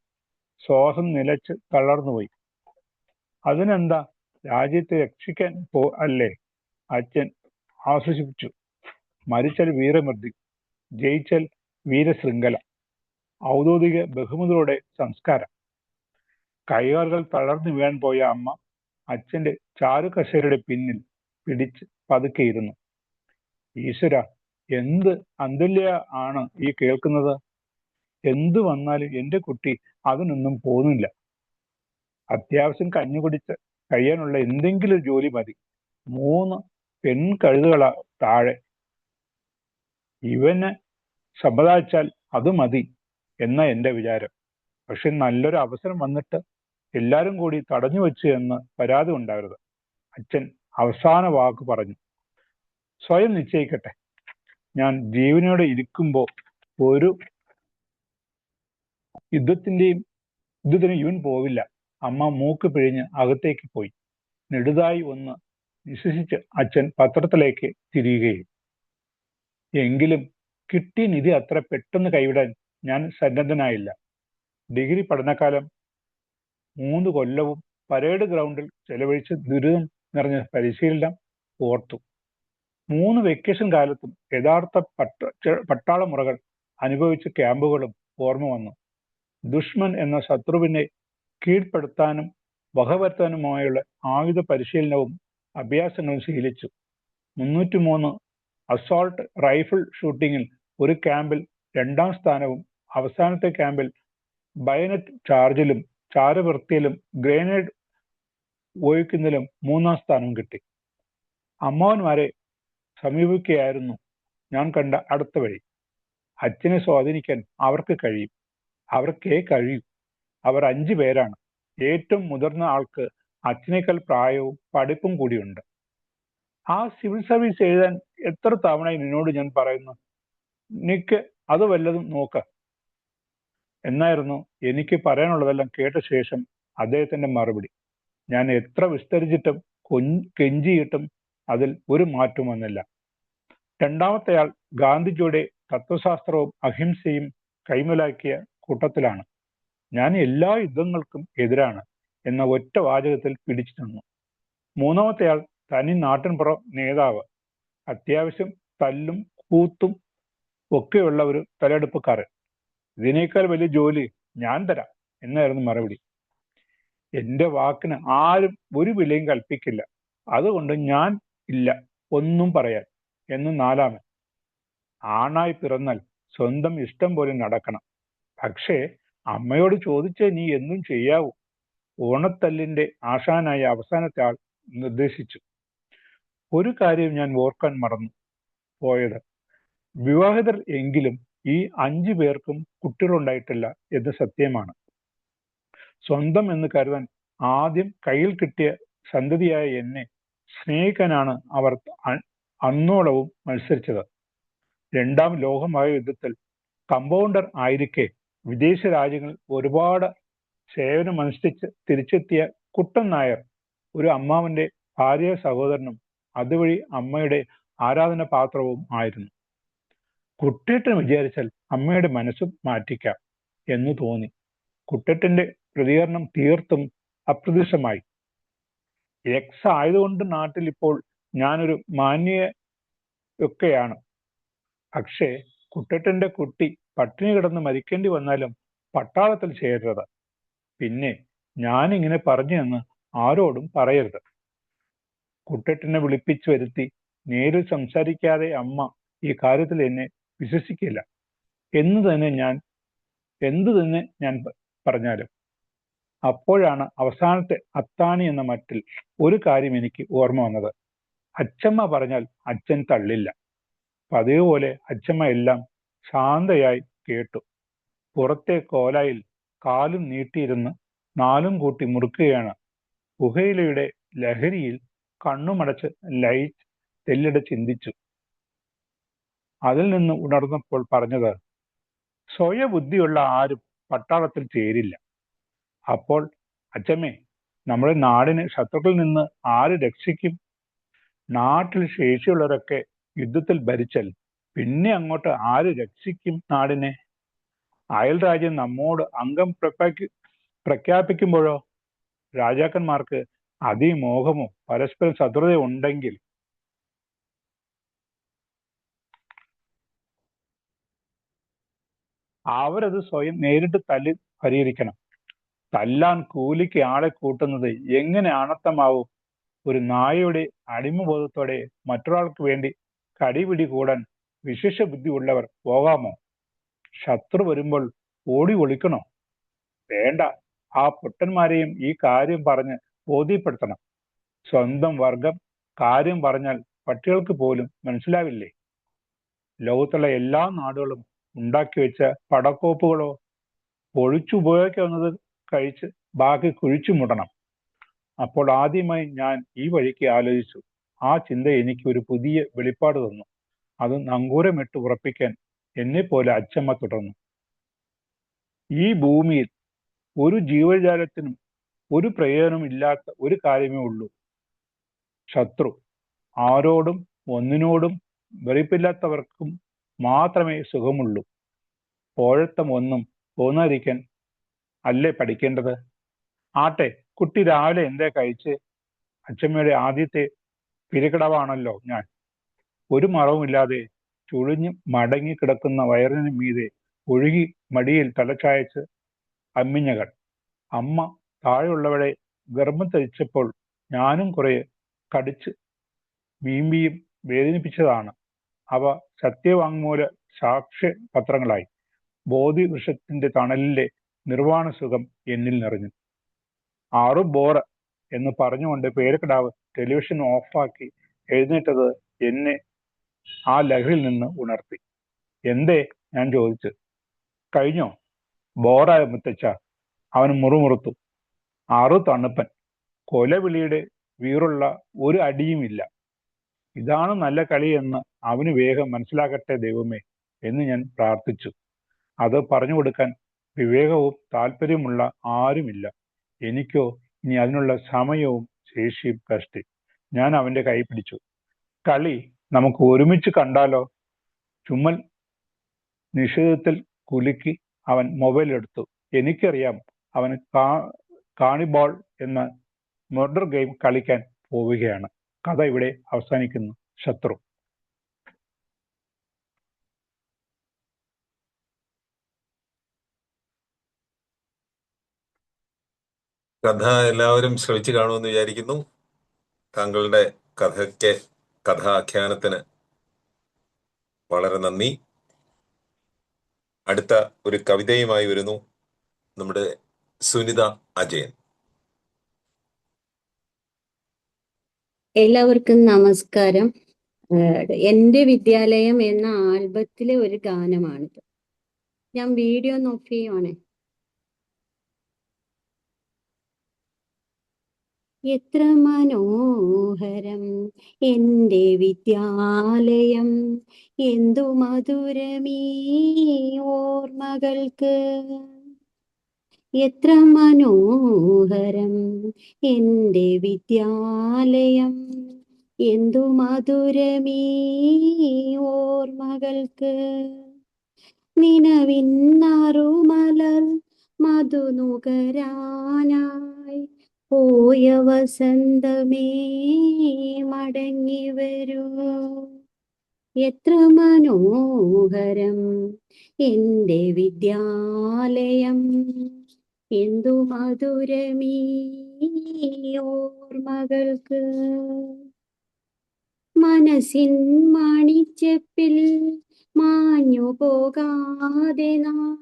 ശ്വാസം നിലച്ച് തളർന്നുപോയി. അതിനെന്താ, രാജ്യത്തെ രക്ഷിക്കാൻ അല്ലേ? അച്ഛൻ ആശ്വസിപ്പിച്ചു. മരിച്ചാൽ വീരമൃതി, ജയിച്ചാൽ വീരശൃംഖല, ഔദ്യോഗിക ബഹുമതിയോടെ സംസ്കാരം. കൈകാലുകൾ തളർന്നു വീഴാൻ പോയ അമ്മ അച്ഛന്റെ ചാരുകസേരയുടെ പിന്നിൽ പിടിച്ച് പതുക്കെ ഇരുന്നു. ഈശ്വര, എന്ത് അന്തുല്യ ആണ് ഈ കേൾക്കുന്നത്. എന്തു വന്നാലും എൻ്റെ കുട്ടി അതിനൊന്നും പോകുന്നില്ല. അത്യാവശ്യം കഞ്ഞി കുടിച്ച് കഴിയാനുള്ള എന്തെങ്കിലും ജോലി മതി. 3 പെൺകഴുതുകളാ താഴെ. ഇവന് സമ്മതിച്ചാൽ അത് മതി എന്ന എൻ്റെ വിചാരം. പക്ഷെ നല്ലൊരു അവസരം വന്നിട്ട് എല്ലാരും കൂടി തടഞ്ഞു വെച്ചു എന്ന് പരാതി ഉണ്ടാകരുത്. അച്ഛൻ അവസാന വാക്ക് പറഞ്ഞു. സ്വയം നിശ്ചയിക്കട്ടെ. ഞാൻ ജീവനോടെ ഇരിക്കുമ്പോൾ ഒരു യുദ്ധത്തിന് ഇവൻ പോവില്ല. അമ്മ മൂക്ക് പിഴിഞ്ഞ് അകത്തേക്ക് പോയി. നെടുതായി ഒന്ന് നിശ്വസിച്ച് അച്ഛൻ പത്രത്തിലേക്ക് തിരിയുകയും. എങ്കിലും കിട്ടിയ നിധി അത്ര പെട്ടെന്ന് കൈവിടാൻ ഞാൻ സന്നദ്ധനായില്ല. ഡിഗ്രി പഠനകാലം 3 കൊല്ലവും പരേഡ് ഗ്രൗണ്ടിൽ ചെലവഴിച്ച് ദുരിതം നിറഞ്ഞ പരിശീലനം ഓർത്തു. 3 വെക്കേഷൻ കാലത്തും യഥാർത്ഥ പട്ടാള മുറകൾ അനുഭവിച്ച ക്യാമ്പുകളും ഓർമ്മ വന്നു. ദുഷ്മൻ എന്ന ശത്രുവിനെ കീഴ്പ്പെടുത്താനും വകവരുത്താനുമായുള്ള ആയുധ പരിശീലനവും അഭ്യാസങ്ങളും ശീലിച്ചു. 303 അസോൾട്ട് റൈഫിൾ ഷൂട്ടിങ്ങിൽ ഒരു ക്യാമ്പിൽ 2ാം സ്ഥാനവും അവസാനത്തെ ക്യാമ്പിൽ ബയനറ്റ് ചാർജിലും ചാരവൃത്തിയിലും ഗ്രനേഡ് ഉപയോഗിക്കുന്നതിലും 3ാം സ്ഥാനവും കിട്ടി. അമ്മാവന്മാരെ സമീപിക്കുകയായിരുന്നു ഞാൻ കണ്ട അടുത്ത വഴി. അച്ഛനെ സ്വാധീനിക്കാൻ അവർക്ക് കഴിയും. അവർക്കേ കഴിയൂ. അവർ 5 പേരാണ്. ഏറ്റവും മുതിർന്ന ആൾക്ക് അച്ഛനേക്കാൾ പ്രായവും പഠിപ്പും കൂടിയുണ്ട്. ആ സിവിൽ സർവീസ് എഴുതാൻ എത്ര തവണ നിന്നോട് ഞാൻ പറയുന്നു. നിനക്ക് അത് വല്ലതും നോക്ക എന്നായിരുന്നു എനിക്ക് പറയാനുള്ളതെല്ലാം കേട്ട ശേഷം അദ്ദേഹത്തിന്റെ മറുപടി. ഞാൻ എത്ര വിസ്തരിച്ചിട്ടും കെഞ്ചിയിട്ടും അതിൽ ഒരു മാറ്റവും വന്നില്ല. 2ാമത്തെയാൾ ഗാന്ധിജിയുടെ തത്വശാസ്ത്രവും അഹിംസയും കൈമുലാക്കിയ കൂട്ടത്തിലാണ്. ഞാൻ എല്ലാ യുദ്ധങ്ങൾക്കും എതിരാണ് എന്ന ഒറ്റ വാചകത്തിൽ പിടിച്ചു നിന്നു. 3ാമത്തെയാൾ തനി നാട്ടിൻപുറം നേതാവ്, അത്യാവശ്യം തല്ലും കൂത്തും ഒക്കെയുള്ള ഒരു തലയെടുപ്പുകാരൻ. ഇതിനേക്കാൾ വലിയ ജോലി ഞാൻ തരാം എന്നായിരുന്നു മറുപടി. എൻ്റെ വാക്കിന് ആരും ഒരു വിലയും കൽപ്പിക്കില്ല. അതുകൊണ്ട് ഞാൻ ഇല്ല ഒന്നും പറയാൻ എന്ന് 4ാമൻ. ആണായി പിറന്നാൽ സ്വന്തം ഇഷ്ടം പോലെ നടക്കണം. പക്ഷേ അമ്മയോട് ചോദിച്ചേ നീ എന്നും ചെയ്യാവൂ. ഓണത്തല്ലിന്റെ ആശാനായ അവസാനത്തെ ആൾ നിർദ്ദേശിച്ചു. ഒരു കാര്യം ഞാൻ ഓർക്കാൻ മറന്നു പോയത്, വിവാഹിതർ എങ്കിലും ഈ 5 പേർക്കും കുട്ടികളുണ്ടായിട്ടില്ല എന്ന് സത്യമാണ്. സ്വന്തം എന്ന് കരുതാൻ ആദ്യം കയ്യിൽ കിട്ടിയ സന്തതിയായ എന്നെ സ്നേഹിക്കാനാണ് അവർ അന്നോളവും മത്സരിച്ചത്. 2ാം ലോകമഹായുദ്ധത്തിൽ കമ്പൗണ്ടർ ആയിരിക്കെ വിദേശ രാജ്യങ്ങളിൽ ഒരുപാട് സേവനമനുഷ്ഠിച്ച് തിരിച്ചെത്തിയ കുട്ടൻ നായർ ഒരു അമ്മാവന്റെ ഭാര്യ സഹോദരനും അതുവഴി അമ്മയുടെ ആരാധന പാത്രവും ആയിരുന്നു. കുട്ടേട്ടൻ വിചാരിച്ചാൽ അമ്മയുടെ മനസ്സും മാറ്റിക്കാം എന്ന് തോന്നി. കുട്ടേട്ടന്റെ പ്രതികരണം തീർത്തും അപ്രതീക്ഷിതമായി. എക്സ് ആയതുകൊണ്ട് നാട്ടിൽ ഇപ്പോൾ ഞാനൊരു മാന്യയൊക്കെയാണ്. പക്ഷേ കുട്ടേട്ടന്റെ കുട്ടി പട്ടിണി കിടന്ന് മരിക്കേണ്ടി വന്നാലും പട്ടാളത്തിൽ ചേരരുത്. പിന്നെ ഞാനിങ്ങനെ പറഞ്ഞു എന്ന് ആരോടും പറയരുത്. കുട്ടേട്ടനെ വിളിപ്പിച്ചു വരുത്തി നേരിൽ സംസാരിക്കാതെ അമ്മ ഈ കാര്യത്തിൽ എന്നെ വിശ്വസിക്കില്ല എന്തു തന്നെ ഞാൻ പറഞ്ഞാലും. അപ്പോഴാണ് അവസാനത്തെ അത്താണി എന്ന മട്ടിൽ ഒരു കാര്യം എനിക്ക് ഓർമ്മ വന്നത്. അച്ഛമ്മ പറഞ്ഞാൽ അച്ഛൻ തള്ളില്ല. പതിവ് പോലെ അച്ഛമ്മ എല്ലാം ശാന്തയായി കേട്ടു. പുറത്തെ കോലായിൽ കാലും നീട്ടിയിരുന്ന് 4ഉം കൂട്ടി മുറുക്കുകയാണ്. പുകയിലയുടെ ലഹരിയിൽ കണ്ണുമടച്ച് ലൈറ്റ് തെല്ലിട ചിന്തിച്ചു. അതിൽ നിന്ന് ഉണർന്നപ്പോൾ പറഞ്ഞത്, സ്വയബുദ്ധിയുള്ള ആരും പട്ടാളത്തിൽ ചേരില്ല. അപ്പോൾ അച്ഛമ്മേ, നമ്മുടെ നാടിനെ ശത്രുക്കളിൽ നിന്ന് ആര് രക്ഷിക്കും? നാട്ടിൽ ശേഷിയുള്ളവരൊക്കെ യുദ്ധത്തിൽ ഭരിച്ചാൽ പിന്നെ അങ്ങോട്ട് ആര് രക്ഷിക്കും നാടിനെ? അയൽ രാജ്യം നമ്മോട് അംഗം പ്രഖ്യാപിക്കുമ്പോഴോ? രാജാക്കന്മാർക്ക് അതിമോഹമോ പരസ്പര ശത്രുതയോ ഉണ്ടെങ്കിൽ അവരത് സ്വയം നേരിട്ട് തല്ലി പരിഹരിക്കണം. തല്ലാൻ കൂലിക്ക് ആളെ കൂട്ടുന്നത് എങ്ങനെ ആണത്തമാവും? ഒരു നായയുടെ അടിമബോധത്തോടെ മറ്റൊരാൾക്ക് വേണ്ടി കടിപിടി കൂടാൻ വിശേഷ ബുദ്ധിയുള്ളവർ പോകാമോ? ശത്രു വരുമ്പോൾ ഓടി ഒളിക്കണോ? വേണ്ട, ആ പൊട്ടന്മാരെയും ഈ കാര്യം പറഞ്ഞ് ബോധ്യപ്പെടുത്തണം. സ്വന്തം വർഗം കാര്യം പറഞ്ഞാൽ പട്ടികൾക്ക് പോലും മനസ്സിലാവില്ലേ? ലോകത്തുള്ള എല്ലാ നാടുകളും ഉണ്ടാക്കി വെച്ച പടക്കോപ്പുകളോ ഒഴിച്ചുപയോഗിക്കാവുന്നത് കഴിച്ച് ബാക്കി കുഴിച്ചു മുടണം. അപ്പോൾ ആദ്യമായി ഞാൻ ഈ വഴിക്ക് ആലോചിച്ചു. ആ ചിന്ത എനിക്ക് ഒരു പുതിയ വെളിപ്പാട് തന്നു. അത് നങ്കൂരമിട്ട് ഉറപ്പിക്കാൻ എന്നെ പോലെ അച്ചമ്മ തുടർന്നു. ഈ ഭൂമിയിൽ ഒരു ജീവജാലത്തിനും ഒരു പ്രയോജനം ഇല്ലാത്ത ഒരു കാര്യമേ ഉള്ളൂ: ശത്രു. ആരോടും ഒന്നിനോടും വെറുപ്പില്ലാത്തവർക്കും മാത്രമേ സുഖമുള്ളൂ. പോഴത്തം ഒന്നും തോന്നാതിരിക്കാൻ അല്ലേ പഠിക്കേണ്ടത്? ആട്ടെ, കുട്ടി രാവിലെ എന്തേ കഴിച്ച്? അച്ചമ്മയുടെ ആദ്യത്തെ പിരികടവാണല്ലോ ഞാൻ. ഒരു മറവുമില്ലാതെ ചുളിഞ്ഞ് മടങ്ങി കിടക്കുന്ന വയറിന് മീതെ ഒഴുകി മടിയിൽ തലച്ചായച്ച് അമ്മിഞ്ഞകൾ. അമ്മ താഴെയുള്ളവരെ ഗർഭം ധരിച്ചപ്പോൾ ഞാനും കുറെ കടിച്ച് വീമ്പിയും വേദനിപ്പിച്ചതാണ്. അവ സത്യവാങ്മൂല സാക്ഷ്യ പത്രങ്ങളായി. ബോധിവൃക്ഷത്തിന്റെ തണലിലെ നിർവാണ സുഖം എന്നിൽ നിറഞ്ഞു. 6 ബോറ് എന്ന് പറഞ്ഞുകൊണ്ട് പേരക്കിടാവ് ടെലിവിഷൻ ഓഫാക്കി എഴുന്നേറ്റത് എന്നെ ആ ലഹരിയിൽ നിന്ന് ഉണർത്തി. എന്തേ? ഞാൻ ചോദിച്ചു. കഴിഞ്ഞോ? ബോറായ മുത്തച്ഛ, അവൻ മുറുമുറുത്തു. 6 തണുപ്പൻ. കൊലവിളിയുടെ വീറുള്ള ഒരു അടിയുമില്ല. ഇതാണ് നല്ല കളി എന്ന് അവന് വേഗം മനസ്സിലാക്കട്ടെ ദൈവമേ എന്ന് ഞാൻ പ്രാർത്ഥിച്ചു. അത് പറഞ്ഞു കൊടുക്കാൻ വിവേകവും താല്പര്യമുള്ള ആരുമില്ല. എനിക്കോ ഇനി അതിനുള്ള സമയവും ശേഷിയും കഷ്ടി. ഞാൻ അവന്റെ കൈ പിടിച്ചു. കളി നമുക്ക് ഒരുമിച്ച് കണ്ടാലോ? ചുമ്മൽ നിഷേധത്തിൽ കുലുക്കി അവൻ മൊബൈൽ എടുത്തു. എനിക്കറിയാം അവൻ കാണിബോൾ എന്ന മർഡർ ഗെയിം കളിക്കാൻ പോവുകയാണ്. കഥ ഇവിടെ അവസാനിക്കുന്നു. ശത്രു. കഥ എല്ലാവരും ശ്രമിച്ചു കാണുമെന്ന് വിചാരിക്കുന്നു. താങ്കളുടെ കഥാഖ്യാനത്തിന് വളരെ നന്ദി. അടുത്ത ഒരു കവിതയുമായി വരുന്നു നമ്മുടെ സുനിത അജയൻ. എല്ലാവർക്കും നമസ്കാരം. എന്റെ വിദ്യാലയം എന്ന ആൽബത്തിലെ ഒരു ഗാനമാണിത്. ഞാൻ വീഡിയോ നോക്കിയാണ്. എത്ര മനോഹരം എന്റെ വിദ്യാലയം, എന്തു മധുരമീ ഓർമ്മകൾക്ക്. എത്ര മനോഹരം എന്റെ വിദ്യാലയം, എന്തു മധുരമീ ഓർമ്മകൾക്ക്. നിലവിന്നറുമലർ മധുനുകരാനായി പോയ വസന്തമേ മടങ്ങി വരൂ. എത്ര മനോഹരം എന്റെ വിദ്യാലയം, എന്തു മധുരമീ ഓർമ്മകൾക്ക്. മനസ്സിൻ മണിച്ചെപ്പിൽ മാഞ്ഞു പോകാതെ നാം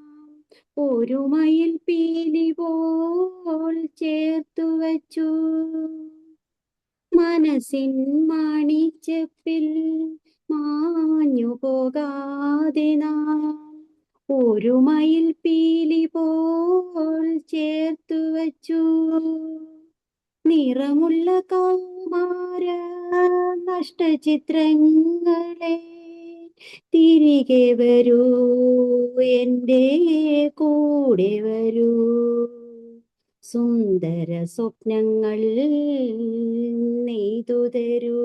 ഒരു മയിൽ പീലി പോൽ ചേർത്തു വച്ചു. മനസ്സിൻ മണിച്ചെപ്പിൽ മാഞ്ഞു പോകാതെ നാം ഒരു മയിൽ പീലി പോൽ ചേർത്തു വച്ചു. നിറമുള്ള കൗമാര നഷ്ടചിത്രങ്ങളെ തിരികെ വരൂ, എൻ്റെ കൂടെ വരൂ. സുന്ദര സ്വപ്നങ്ങൾ നെയ്തു തരൂ.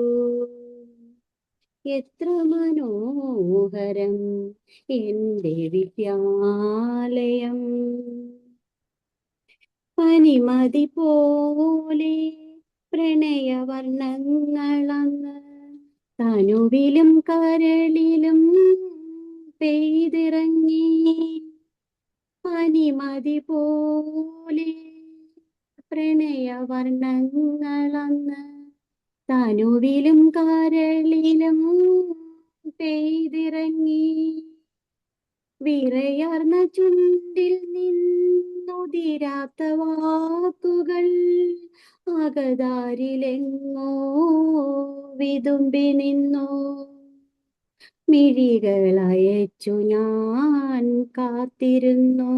എത്ര മനോഹരം എൻ്റെ വിദ്യാലയം. പനിമതി പോലെ പ്രണയവർണ്ണങ്ങളന്ന് തനുവിലും കരളിലും പെയ്തിറങ്ങി. പനിമതി പോലെ പ്രണയവർണ്ണങ്ങളന്ന് തനുവിലും കരളിലും പെയ്തിറങ്ങി. വിറയാർന്ന ചുണ്ടിൽ നിന്നുതിരാത്ത വാക്കുകൾ അകതാരിലെങ്ങോ വിതുമ്പി നിന്നു. മിഴികളയച്ചു ഞാൻ കാത്തിരുന്നു.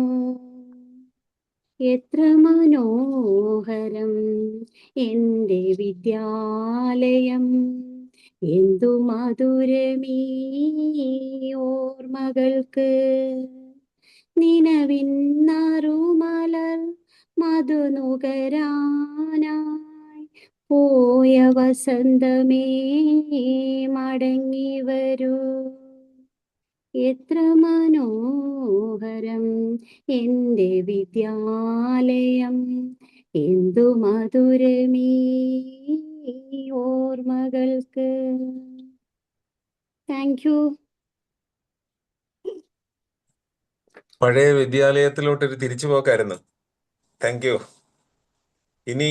എത്ര മനോഹരം എൻ്റെ വിദ്യാലയം, എന്തു മധുരമീ ഓർമ്മകൾക്ക്. നിലവിൻ നറുമലർ മധുനുകരാനായി പോയ വസന്തമേ മടങ്ങി വരൂ. എത്ര മനോഹരം എൻ്റെ വിദ്യാലയം, എന്തു മധുരമീ ഓർമ്മകൾക്ക്. Thank you. പഴയ വിദ്യാലയത്തിലോട്ടൊരു തിരിച്ചുപോക്കായിരുന്നു. Thank you. ഇനി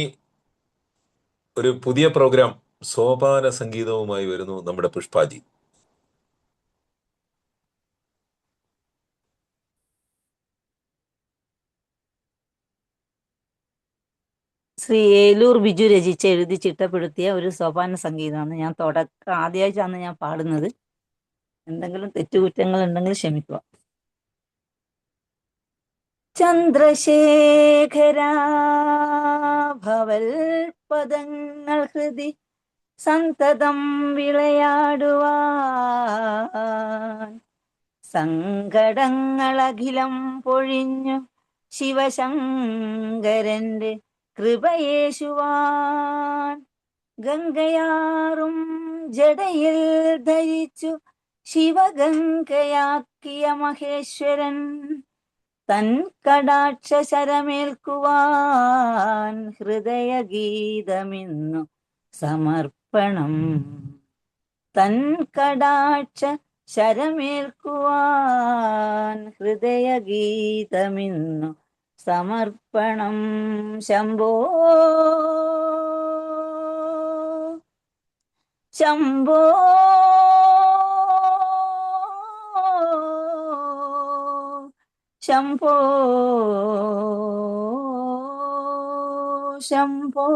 ഒരു പുതിയ പ്രോഗ്രാം സോപാന സംഗീതവുമായി വരുന്നു നമ്മുടെ പുഷ്പാജി. ശ്രീ ഏലൂർ ബിജു രചിച്ച് എഴുതി ചിട്ടപ്പെടുത്തിയ ഒരു സോപാന സംഗീതമാണ്. ഞാൻ ആദ്യമായിട്ടാണ് ഞാൻ പാടുന്നത്. എന്തെങ്കിലും തെറ്റുകുറ്റങ്ങൾ ഉണ്ടെങ്കിൽ ക്ഷമിക്കുക. ചന്ദ്രശേഖര ഭവൽ പദങ്ങൾ ഹൃദി സന്തതം വിളയാടുവാൻ, സങ്കടങ്ങളഖിലം പൊഴിഞ്ഞു ശിവശങ്കരന്റെ കൃപയേശുവാൻ, ഗംഗയാറും ജടയിൽ ധരിച്ചു ശിവഗംഗയാക്കിയ മഹേശ്വരൻ, തൻ കടാക്ഷ ശരമേൽക്കുവാൻ ഹൃദയഗീതമിന്നു സമർപ്പണം. തൻ കടാക്ഷ ശരമേൽക്കുവാൻ ഹൃദയഗീതമിന്നു സമർപ്പണം. ശംഭോ ശംഭോ ശംഭോ ശംഭോ.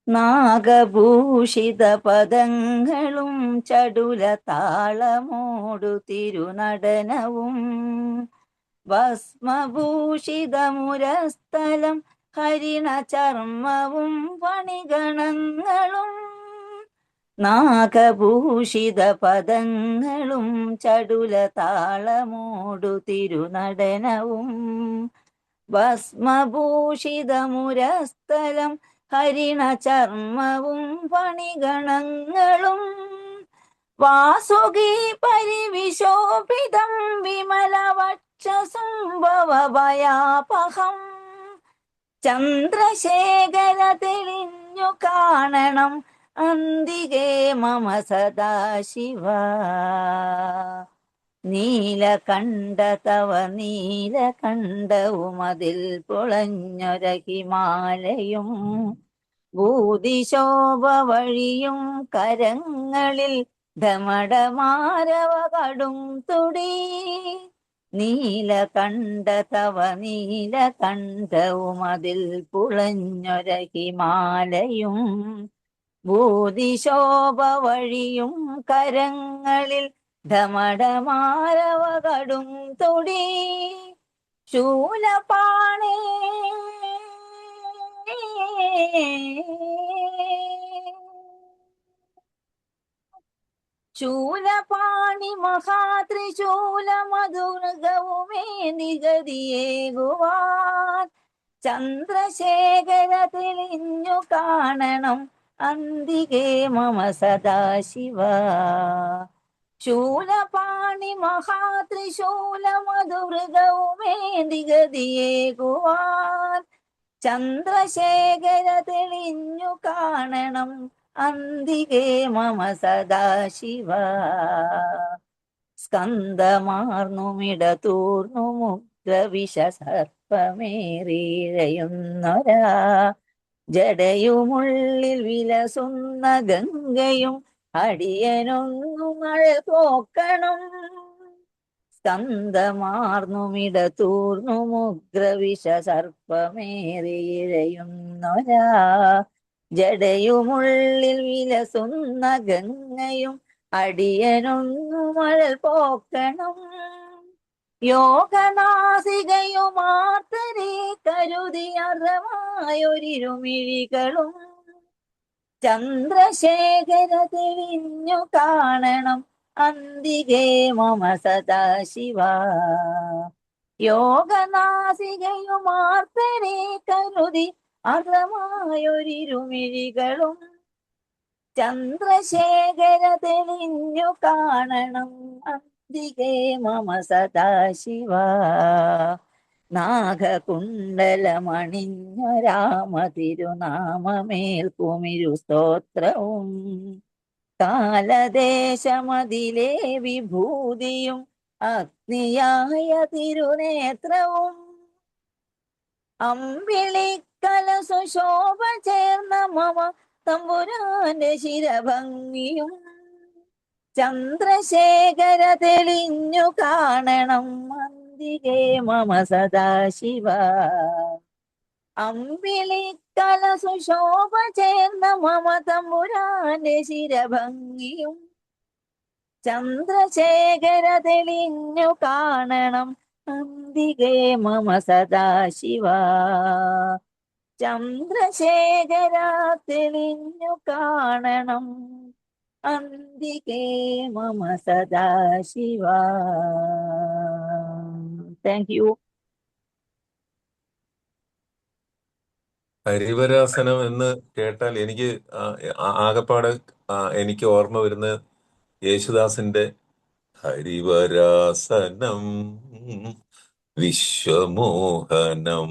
നാഗഭൂഷിത പദങ്ങളും ചടുല താളമോടു തിരുനടനവും, ഭസ്മഭൂഷിതമുരസ്ഥലം ഹരിണ ചർമ്മവും പണിഗണങ്ങളും, നാഗഭൂഷിത പദങ്ങളും ചടുല താളമോടു തിരുനടനവും, ഭസ്മഭൂഷിതമുരസ്ഥലം ഹരിണ ചർമ്മവും പണിഗണങ്ങളും, വാസുകി പരിവിശോഭിതം വിമലവക്ഷസുംഭവഭയാപഹം, ചന്ദ്രശേഖര തെളിഞ്ഞു കാണണം അന്തികേ മമ സദാശിവ. നീലകണ്ഠ തവ നീലകണ്ഠവും അതിൽ പൊളഞ്ഞൊര ഹിമാലയും, ഭൂതിശോഭ വഴിയും കരങ്ങളിൽ ധമടമാരവ കടും തുടി, നീലകണ്ഠ തവ നീലകണ്ഠവും അതിൽ പൊളഞ്ഞൊര ഹിമാലയും, ഭൂതിശോഭ വഴിയും കരങ്ങളിൽ ധമടമാരവ കടും തുടി, ശൂലപാണി ശൂലപാണി മഹാത്രിശൂല മധുർഗവുമേ നിഗതിയേകുവാൻ, ചന്ദ്രശേഖര തെളിഞ്ഞു കാണണം അന്തികേ മമ സദാശിവ. ശൂലപാണി മഹാത്രിശൂല മധുർഗവുമേ നിഗതിയേകുവാൻ, ചന്ദ്രശേഖര തെളിഞ്ഞു കാണണം അന്തികേ മമ സദാശിവ. സ്കന്ധമാർന്നുമിടതൂർന്നു മുഗ്രവിഷ സർപ്പമേറിഴയുന്നൊരാ, ജടയുമുള്ളിൽ വിലസുന്ന ഗംഗയും അടിയനൊന്നു മഴ പോക്കണം. സ്കന്ധമാർന്നുമിടതൂർന്നു മുഗ്രവിഷ സർപ്പമേറിയിഴയുന്നൊരാ ജടയുമുള്ളിൽ വിലസുന്ന ഗംഗയും അടിയനൊന്നു മഴൽ പോക്കണം. യോഗനാസികയുമാർത്തരെ കരുതിയർമായൊരിരുമിഴികളും ചന്ദ്രശേഖര തെളിഞ്ഞു കാണണം അന്തികേ മമ സദാശിവ. യോഗനാസികയുമാർത്തരെ കരുതി അർമായൊരിരുമിഴികളും ചന്ദ്രശേഖര തെളിഞ്ഞു കാണണം അന്തികേ മമ സദാശിവ. നാഗകുണ്ടലമണിഞ്ഞ രാമ തിരുനാമമേൽക്കുമിരു സ്തോത്രവും കാലദേശമതിലെ വിഭൂതിയും അഗ്നിയായ തിരുനേത്രവും അമ്പിളിക്കലസു ശോഭ ചേർന്ന മമ തമ്പുരാന്റെ ശിരഭംഗിയും ചന്ദ്രശേഖര തെളിഞ്ഞു കാണണം അന്തികേ മമ സദാശിവ. അമ്പിളിക്കലസു ശോഭ ചേർന്ന മമ തമ്പുരാന്റെ ശിരഭംഗിയും ചന്ദ്രശേഖര തെളിഞ്ഞു കാണണം അന്തികേ മമ സദാശിവ. ചന്ദ്രശേഖര തെളിഞ്ഞു കാണണം അന്തികേ മമ സദാശിവ. Thank you. ഹരിവരാസനം എന്ന് കേട്ടാൽ എനിക്ക് ആകപ്പാട് എനിക്ക് ഓർമ്മ വരുന്ന യേശുദാസിന്റെ ഹരിവരാസനം വിശ്വമോഹനം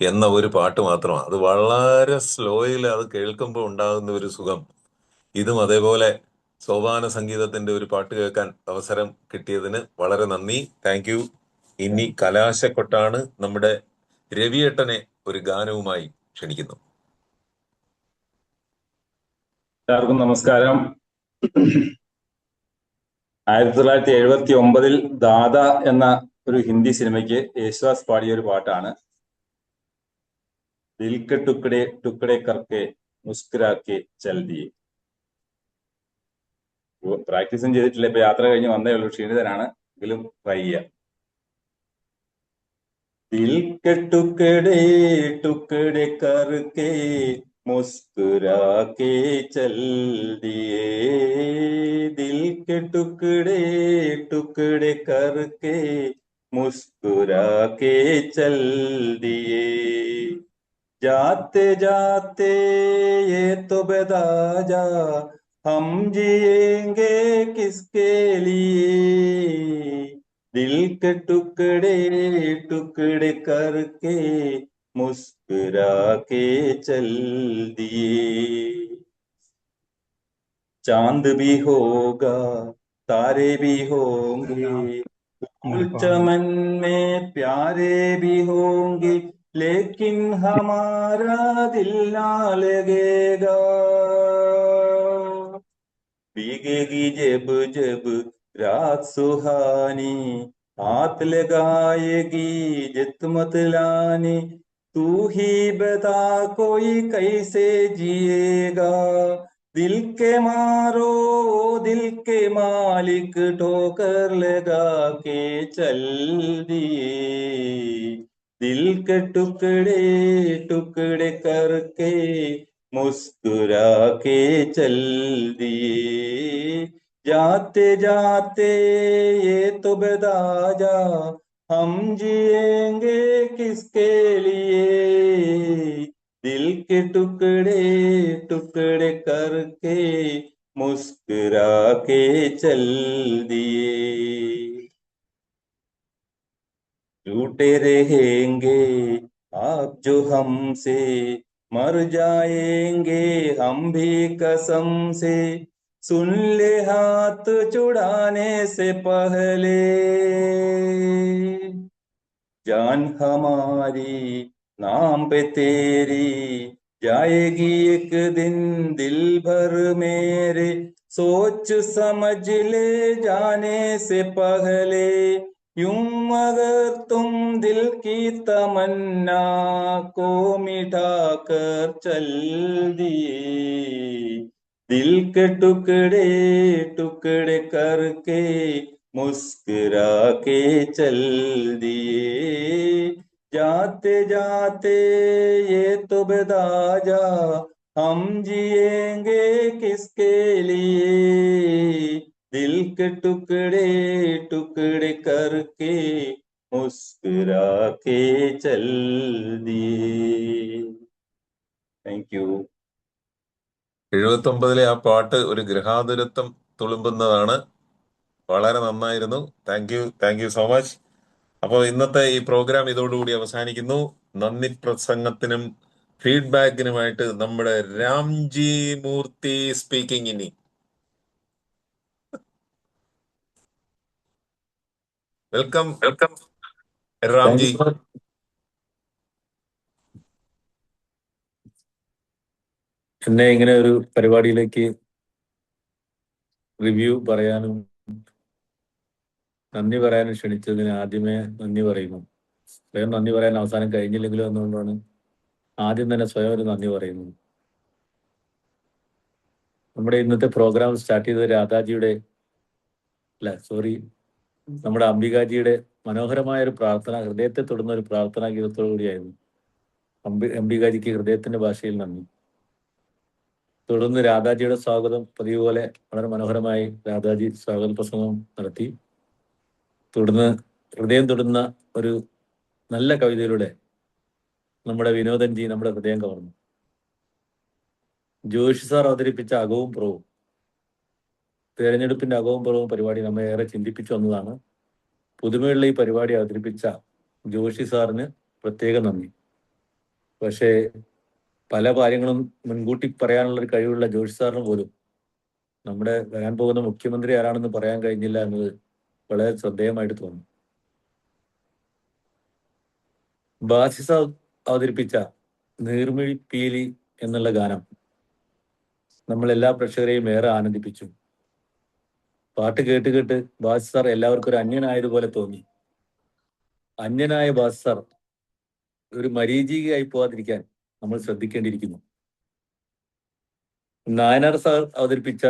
എന്ന ഒരു പാട്ട് മാത്രമാണ്. അത് വളരെ സ്ലോയിൽ അത് കേൾക്കുമ്പോൾ ഉണ്ടാകുന്ന ഒരു സുഖം. ഇതും അതേപോലെ സോപാന സംഗീതത്തിന്റെ ഒരു പാട്ട് കേൾക്കാൻ അവസരം കിട്ടിയതിന് വളരെ നന്ദി. Thank you. ഇനി കലാശക്കൊട്ടാണ് നമ്മുടെ രവിയേട്ടനെ ഒരു ഗാനവുമായി ക്ഷണിക്കുന്നു. എല്ലാവർക്കും നമസ്കാരം. 1979 ദാദ എന്ന ഒരു ഹിന്ദി സിനിമയ്ക്ക് യേശുദാസ് പാടിയ ഒരു പാട്ടാണ്. ദിൽ കെ ടുക്കടെ ടുക്കടെ കർക്കെ മുസ്കുരാക്കെ ചൽ ദിയേ. പ്രാക്ടീസും ചെയ്തിട്ടില്ല, ഇപ്പൊ യാത്ര കഴിഞ്ഞ് വന്നേ ഉള്ളൂ, ക്ഷീണിതനാണ്, എങ്കിലും ട്രൈ ചെയ്യാം. ദിൽ കെ ടുക്കടെ ടുക്കടെ കർക്കെ മുസ്കുരാക്കെ ചൽ ദിയേ. ദിൽ കെ ടുക്കടെ ടുക്കടെ കർക്കെ മുസ്കുരാക്കെ ചൽ ദിയേ. जाते जाते ये तो बता जा हम जिएंगे किसके लिए. दिल के टुकड़े टुकड़े करके मुस्कुरा के चल दिए. चांद भी होगा तारे भी होंगे फूल चमन में प्यारे भी होंगे लेकिन हमारा दिल ना लगेगा. भीगेगी जब जब रात सुहानी हाथ लगाएगी जित मतलानी. तू ही बता कोई कैसे जिएगा. दिल के मारो दिल के मालिक ठोकर लगा के चल दिए. दिल के टुकड़े टुकड़े करके मुस्कुरा के चल दिए. जाते जाते ये तो बता जा हम जिएंगे किसके लिए. दिल के टुकड़े टुकड़े करके मुस्कुरा के चल दिए. झूठे रहेंगे आप जो हमसे मर जाएंगे हम भी कसम से. सुन ले हाथ छुड़ाने से पहले. जान हमारी नाम पे तेरी जाएगी एक दिन दिल भर मेरे, सोच समझ ले जाने से पहले, यूं अगर तुम दिल की तमन्ना को मिटा कर चल दिए, दिल के टुकड़े टुकड़े करके मुस्कुरा के चल दिए, जाते जाते ये तो बता जा, हम जिएंगे किसके लिए, दिल के टुकड़े टुकड़े करके मुस्कुरा के चल दिए. Thank you. 79-ലെ ആ പാട്ട് ഒരു ഗൃഹാതുരത്വം തുളുമ്പുന്നതാണ്. വളരെ നന്നായിരുന്നു. Thank you so much. അപ്പോൾ ഇന്നത്തെ ഈ പ്രോഗ്രാം ഇതോടുകൂടി അവസാനിക്കുന്നു. നന്ദി പ്രസംഗത്തിനും ഫീഡ്ബാക്കിനുമായിട്ട് നമ്മുടെ രാംജി മൂർത്തി സ്പീക്കിംഗ്. ഇനി welcome Thank Ramji. you, sir. എന്നെ ഇങ്ങനെ ഒരു പരിപാടിയിലേക്ക് റിവ്യൂ പറയാനും നന്ദി പറയാനും ക്ഷണിച്ചതിന് ആദ്യമേ നന്ദി പറയുന്നു. സ്വയം നന്ദി പറയാൻ അവസാനം കഴിഞ്ഞില്ലെങ്കിലും എന്നുകൊണ്ടാണ് ആദ്യം തന്നെ സ്വയം ഒരു നന്ദി പറയുന്നത്. നമ്മുടെ ഇന്നത്തെ പ്രോഗ്രാം സ്റ്റാർട്ട് ചെയ്തത് നമ്മുടെ അംബികാജിയുടെ മനോഹരമായ ഒരു പ്രാർത്ഥന, ഹൃദയത്തെ തൊടുന്ന ഒരു പ്രാർത്ഥനാ ഗീതത്തോടു കൂടിയായിരുന്നു. അംബികാജിക്ക് ഹൃദയത്തിന്റെ ഭാഷയിൽ നന്ദി. തുടർന്ന് രാധാജിയുടെ സ്വാഗതം പതിവ് പോലെ വളരെ മനോഹരമായി രാധാജി സ്വാഗത പ്രസംഗം നടത്തി. തുടർന്ന് ഹൃദയം തൊടുന്ന ഒരു നല്ല കവിതയിലൂടെ നമ്മുടെ വിനോദൻജി നമ്മുടെ ഹൃദയം കവർന്നു. ജോഷി സാർ അവതരിപ്പിച്ച അകവും പുറവും, തെരഞ്ഞെടുപ്പിന്റെ അകവും പുറവും പരിപാടി നമ്മെ ഏറെ ചിന്തിപ്പിച്ചു വന്നതാണ്. പുതുമയുള്ള ഈ പരിപാടി അവതരിപ്പിച്ച ജോഷി സാറിന് പ്രത്യേക നന്ദി. പക്ഷേ പല കാര്യങ്ങളും മുൻകൂട്ടി പറയാനുള്ള ഒരു കഴിവുള്ള ജോഷി സാറിന് പോലും നമ്മുടെ വരാൻ പോകുന്ന മുഖ്യമന്ത്രി ആരാണെന്ന് പറയാൻ കഴിഞ്ഞില്ല എന്നത് വളരെ ശ്രദ്ധേയമായിട്ട് തോന്നുന്നു. ബാസിസ അവതരിപ്പിച്ച നീർമിഴിപ്പീലി എന്നുള്ള ഗാനം നമ്മളെല്ലാ പ്രേക്ഷകരെയും ഏറെ ആനന്ദിപ്പിച്ചു. പാട്ട് കേട്ട് കേട്ട് ബാസിസ് സാർ എല്ലാവർക്കും ഒരു അന്യനായതുപോലെ തോന്നി. അന്യനായ ബാസിസ് സാർ ഒരു മരീചികയായി പോവാതിരിക്കാൻ നമ്മൾ ശ്രദ്ധിക്കേണ്ടിയിരിക്കുന്നു. നായനാർ സാർ അവതരിപ്പിച്ച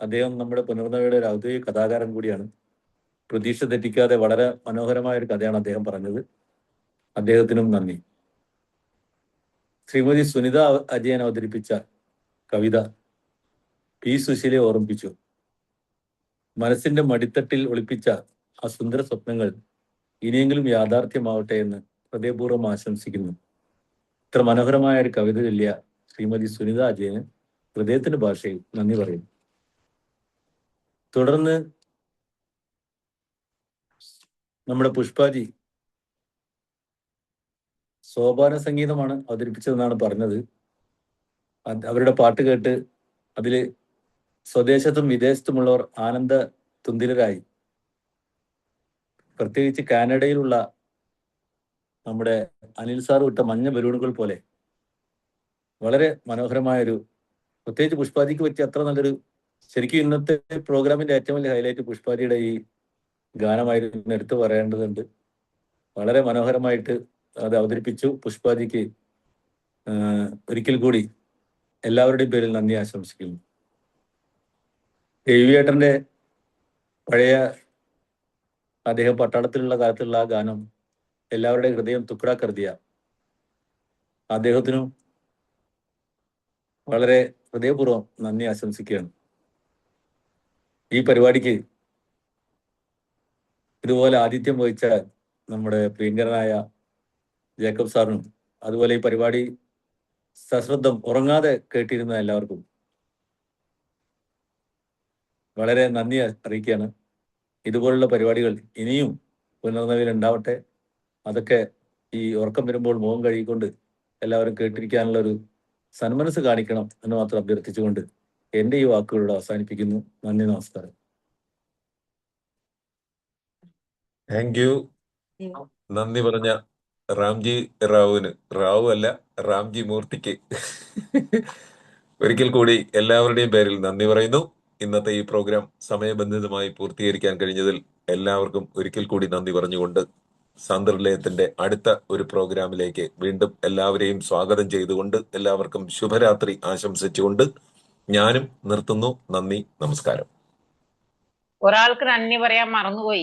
അദ്ദേഹം നമ്മുടെ പുനർനവയുടെ ഒരു ഔദ്യോഗിക കഥാകാരൻ കൂടിയാണ്. പ്രതീക്ഷ തെറ്റിക്കാതെ വളരെ മനോഹരമായ ഒരു കഥയാണ് അദ്ദേഹം പറഞ്ഞത്. അദ്ദേഹത്തിനും നന്ദി. ശ്രീമതി സുനിത അജയൻ അവതരിപ്പിച്ച കവിത പി സുശീലയെ ഓർമ്മിപ്പിച്ചു. മനസ്സിന്റെ മടിത്തട്ടിൽ ഒളിപ്പിച്ച ആ സുന്ദര സ്വപ്നങ്ങൾ ഇനിയെങ്കിലും യാഥാർത്ഥ്യമാവട്ടെ എന്ന് ഹൃദയപൂർവ്വം ആശംസിക്കുന്നു. ഇത്ര മനോഹരമായ ഒരു കവിത ചൊല്ലിയ ശ്രീമതി സുനിത അജയന് ഹൃദയത്തിന്റെ ഭാഷയിൽ നന്ദി പറയുന്നു. തുടർന്ന് നമ്മുടെ പുഷ്പാജി സോപാന സംഗീതമാണ് അവതരിപ്പിച്ചതെന്നാണ് പറഞ്ഞത്. അവരുടെ പാട്ട് കേട്ട് അതില് സ്വദേശത്തും വിദേശത്തുമുള്ളവർ ആനന്ദ തുന്തിലരായി. പ്രത്യേകിച്ച് കാനഡയിലുള്ള നമ്മുടെ അനിൽ സാർ വിട്ട മഞ്ഞ ബലൂണുകൾ പോലെ വളരെ മനോഹരമായൊരു, പ്രത്യേകിച്ച് പുഷ്പാജിക്ക് പറ്റിയ അത്ര നല്ലൊരു, ശരിക്കും ഇന്നത്തെ പ്രോഗ്രാമിന്റെ ഏറ്റവും വലിയ ഹൈലൈറ്റ് പുഷ്പാജിയുടെ ഈ ഗാനമായിരുന്നു, എടുത്തു പറയേണ്ടതുണ്ട്. വളരെ മനോഹരമായിട്ട് അത് അവതരിപ്പിച്ചു. പുഷ്പാജിക്ക് ഒരിക്കൽ കൂടി എല്ലാവരുടെയും പേരിൽ നന്ദി ആശംസിക്കുന്നു. രവിയേട്ടന്റെ പഴയ അദ്ദേഹം പട്ടാളത്തിലുള്ള കാലത്തുള്ള ആ ഗാനം എല്ലാവരുടെയും ഹൃദയം തുക്കടാ കരുതിയ അദ്ദേഹത്തിനും വളരെ ഹൃദയപൂർവ്വം നന്ദി ആശംസിക്കുകയാണ്. ഈ പരിപാടിക്ക് ഇതുപോലെ ആതിഥ്യം വഹിച്ച നമ്മുടെ പ്രിയങ്കരനായ ജേക്കബ് സാറിനും അതുപോലെ ഈ പരിപാടി സശ്രദ്ധം ഉറങ്ങാതെ കേട്ടിരുന്ന എല്ലാവർക്കും വളരെ നന്ദി അറിയിക്കുകയാണ്. ഇതുപോലുള്ള പരിപാടികൾ ഇനിയും പുനർനവയിൽ ഉണ്ടാവട്ടെ. അതൊക്കെ ഈ ഉറക്കം വരുമ്പോൾ മുഖം കഴുകിക്കൊണ്ട് എല്ലാവരും കേട്ടിരിക്കാനുള്ള ഒരു സന്മനസ് കാണിക്കണം എന്ന് മാത്രം അഭ്യർത്ഥിച്ചുകൊണ്ട് എൻ്റെ ഈ വാക്കുകളോട് അവസാനിപ്പിക്കുന്നു. നന്ദി, നമസ്കാരം. Thank U. നന്ദി പറഞ്ഞ റാംജി റാവുവിന്, റാവു അല്ല റാംജി മൂർത്തിക്ക് ഒരിക്കൽ കൂടി എല്ലാവരുടെയും പേരിൽ നന്ദി പറയുന്നു. ഇന്നത്തെ ഈ പ്രോഗ്രാം സമയബന്ധിതമായി പൂർത്തീകരിക്കാൻ കഴിഞ്ഞതിൽ എല്ലാവർക്കും ഒരിക്കൽ കൂടി നന്ദി പറഞ്ഞുകൊണ്ട് സാന്ദ്രലയത്തിന്റെ അടുത്ത ഒരു പ്രോഗ്രാമിലേക്ക് വീണ്ടും എല്ലാവരെയും സ്വാഗതം ചെയ്തുകൊണ്ട് എല്ലാവർക്കും ശുഭരാത്രി ആശംസിച്ചുകൊണ്ട് ഞാനും നിർത്തുന്നു. നന്ദി, നമസ്കാരം. ഒരാൾക്ക് നന്ദി പറയാൻ മറന്നുപോയി.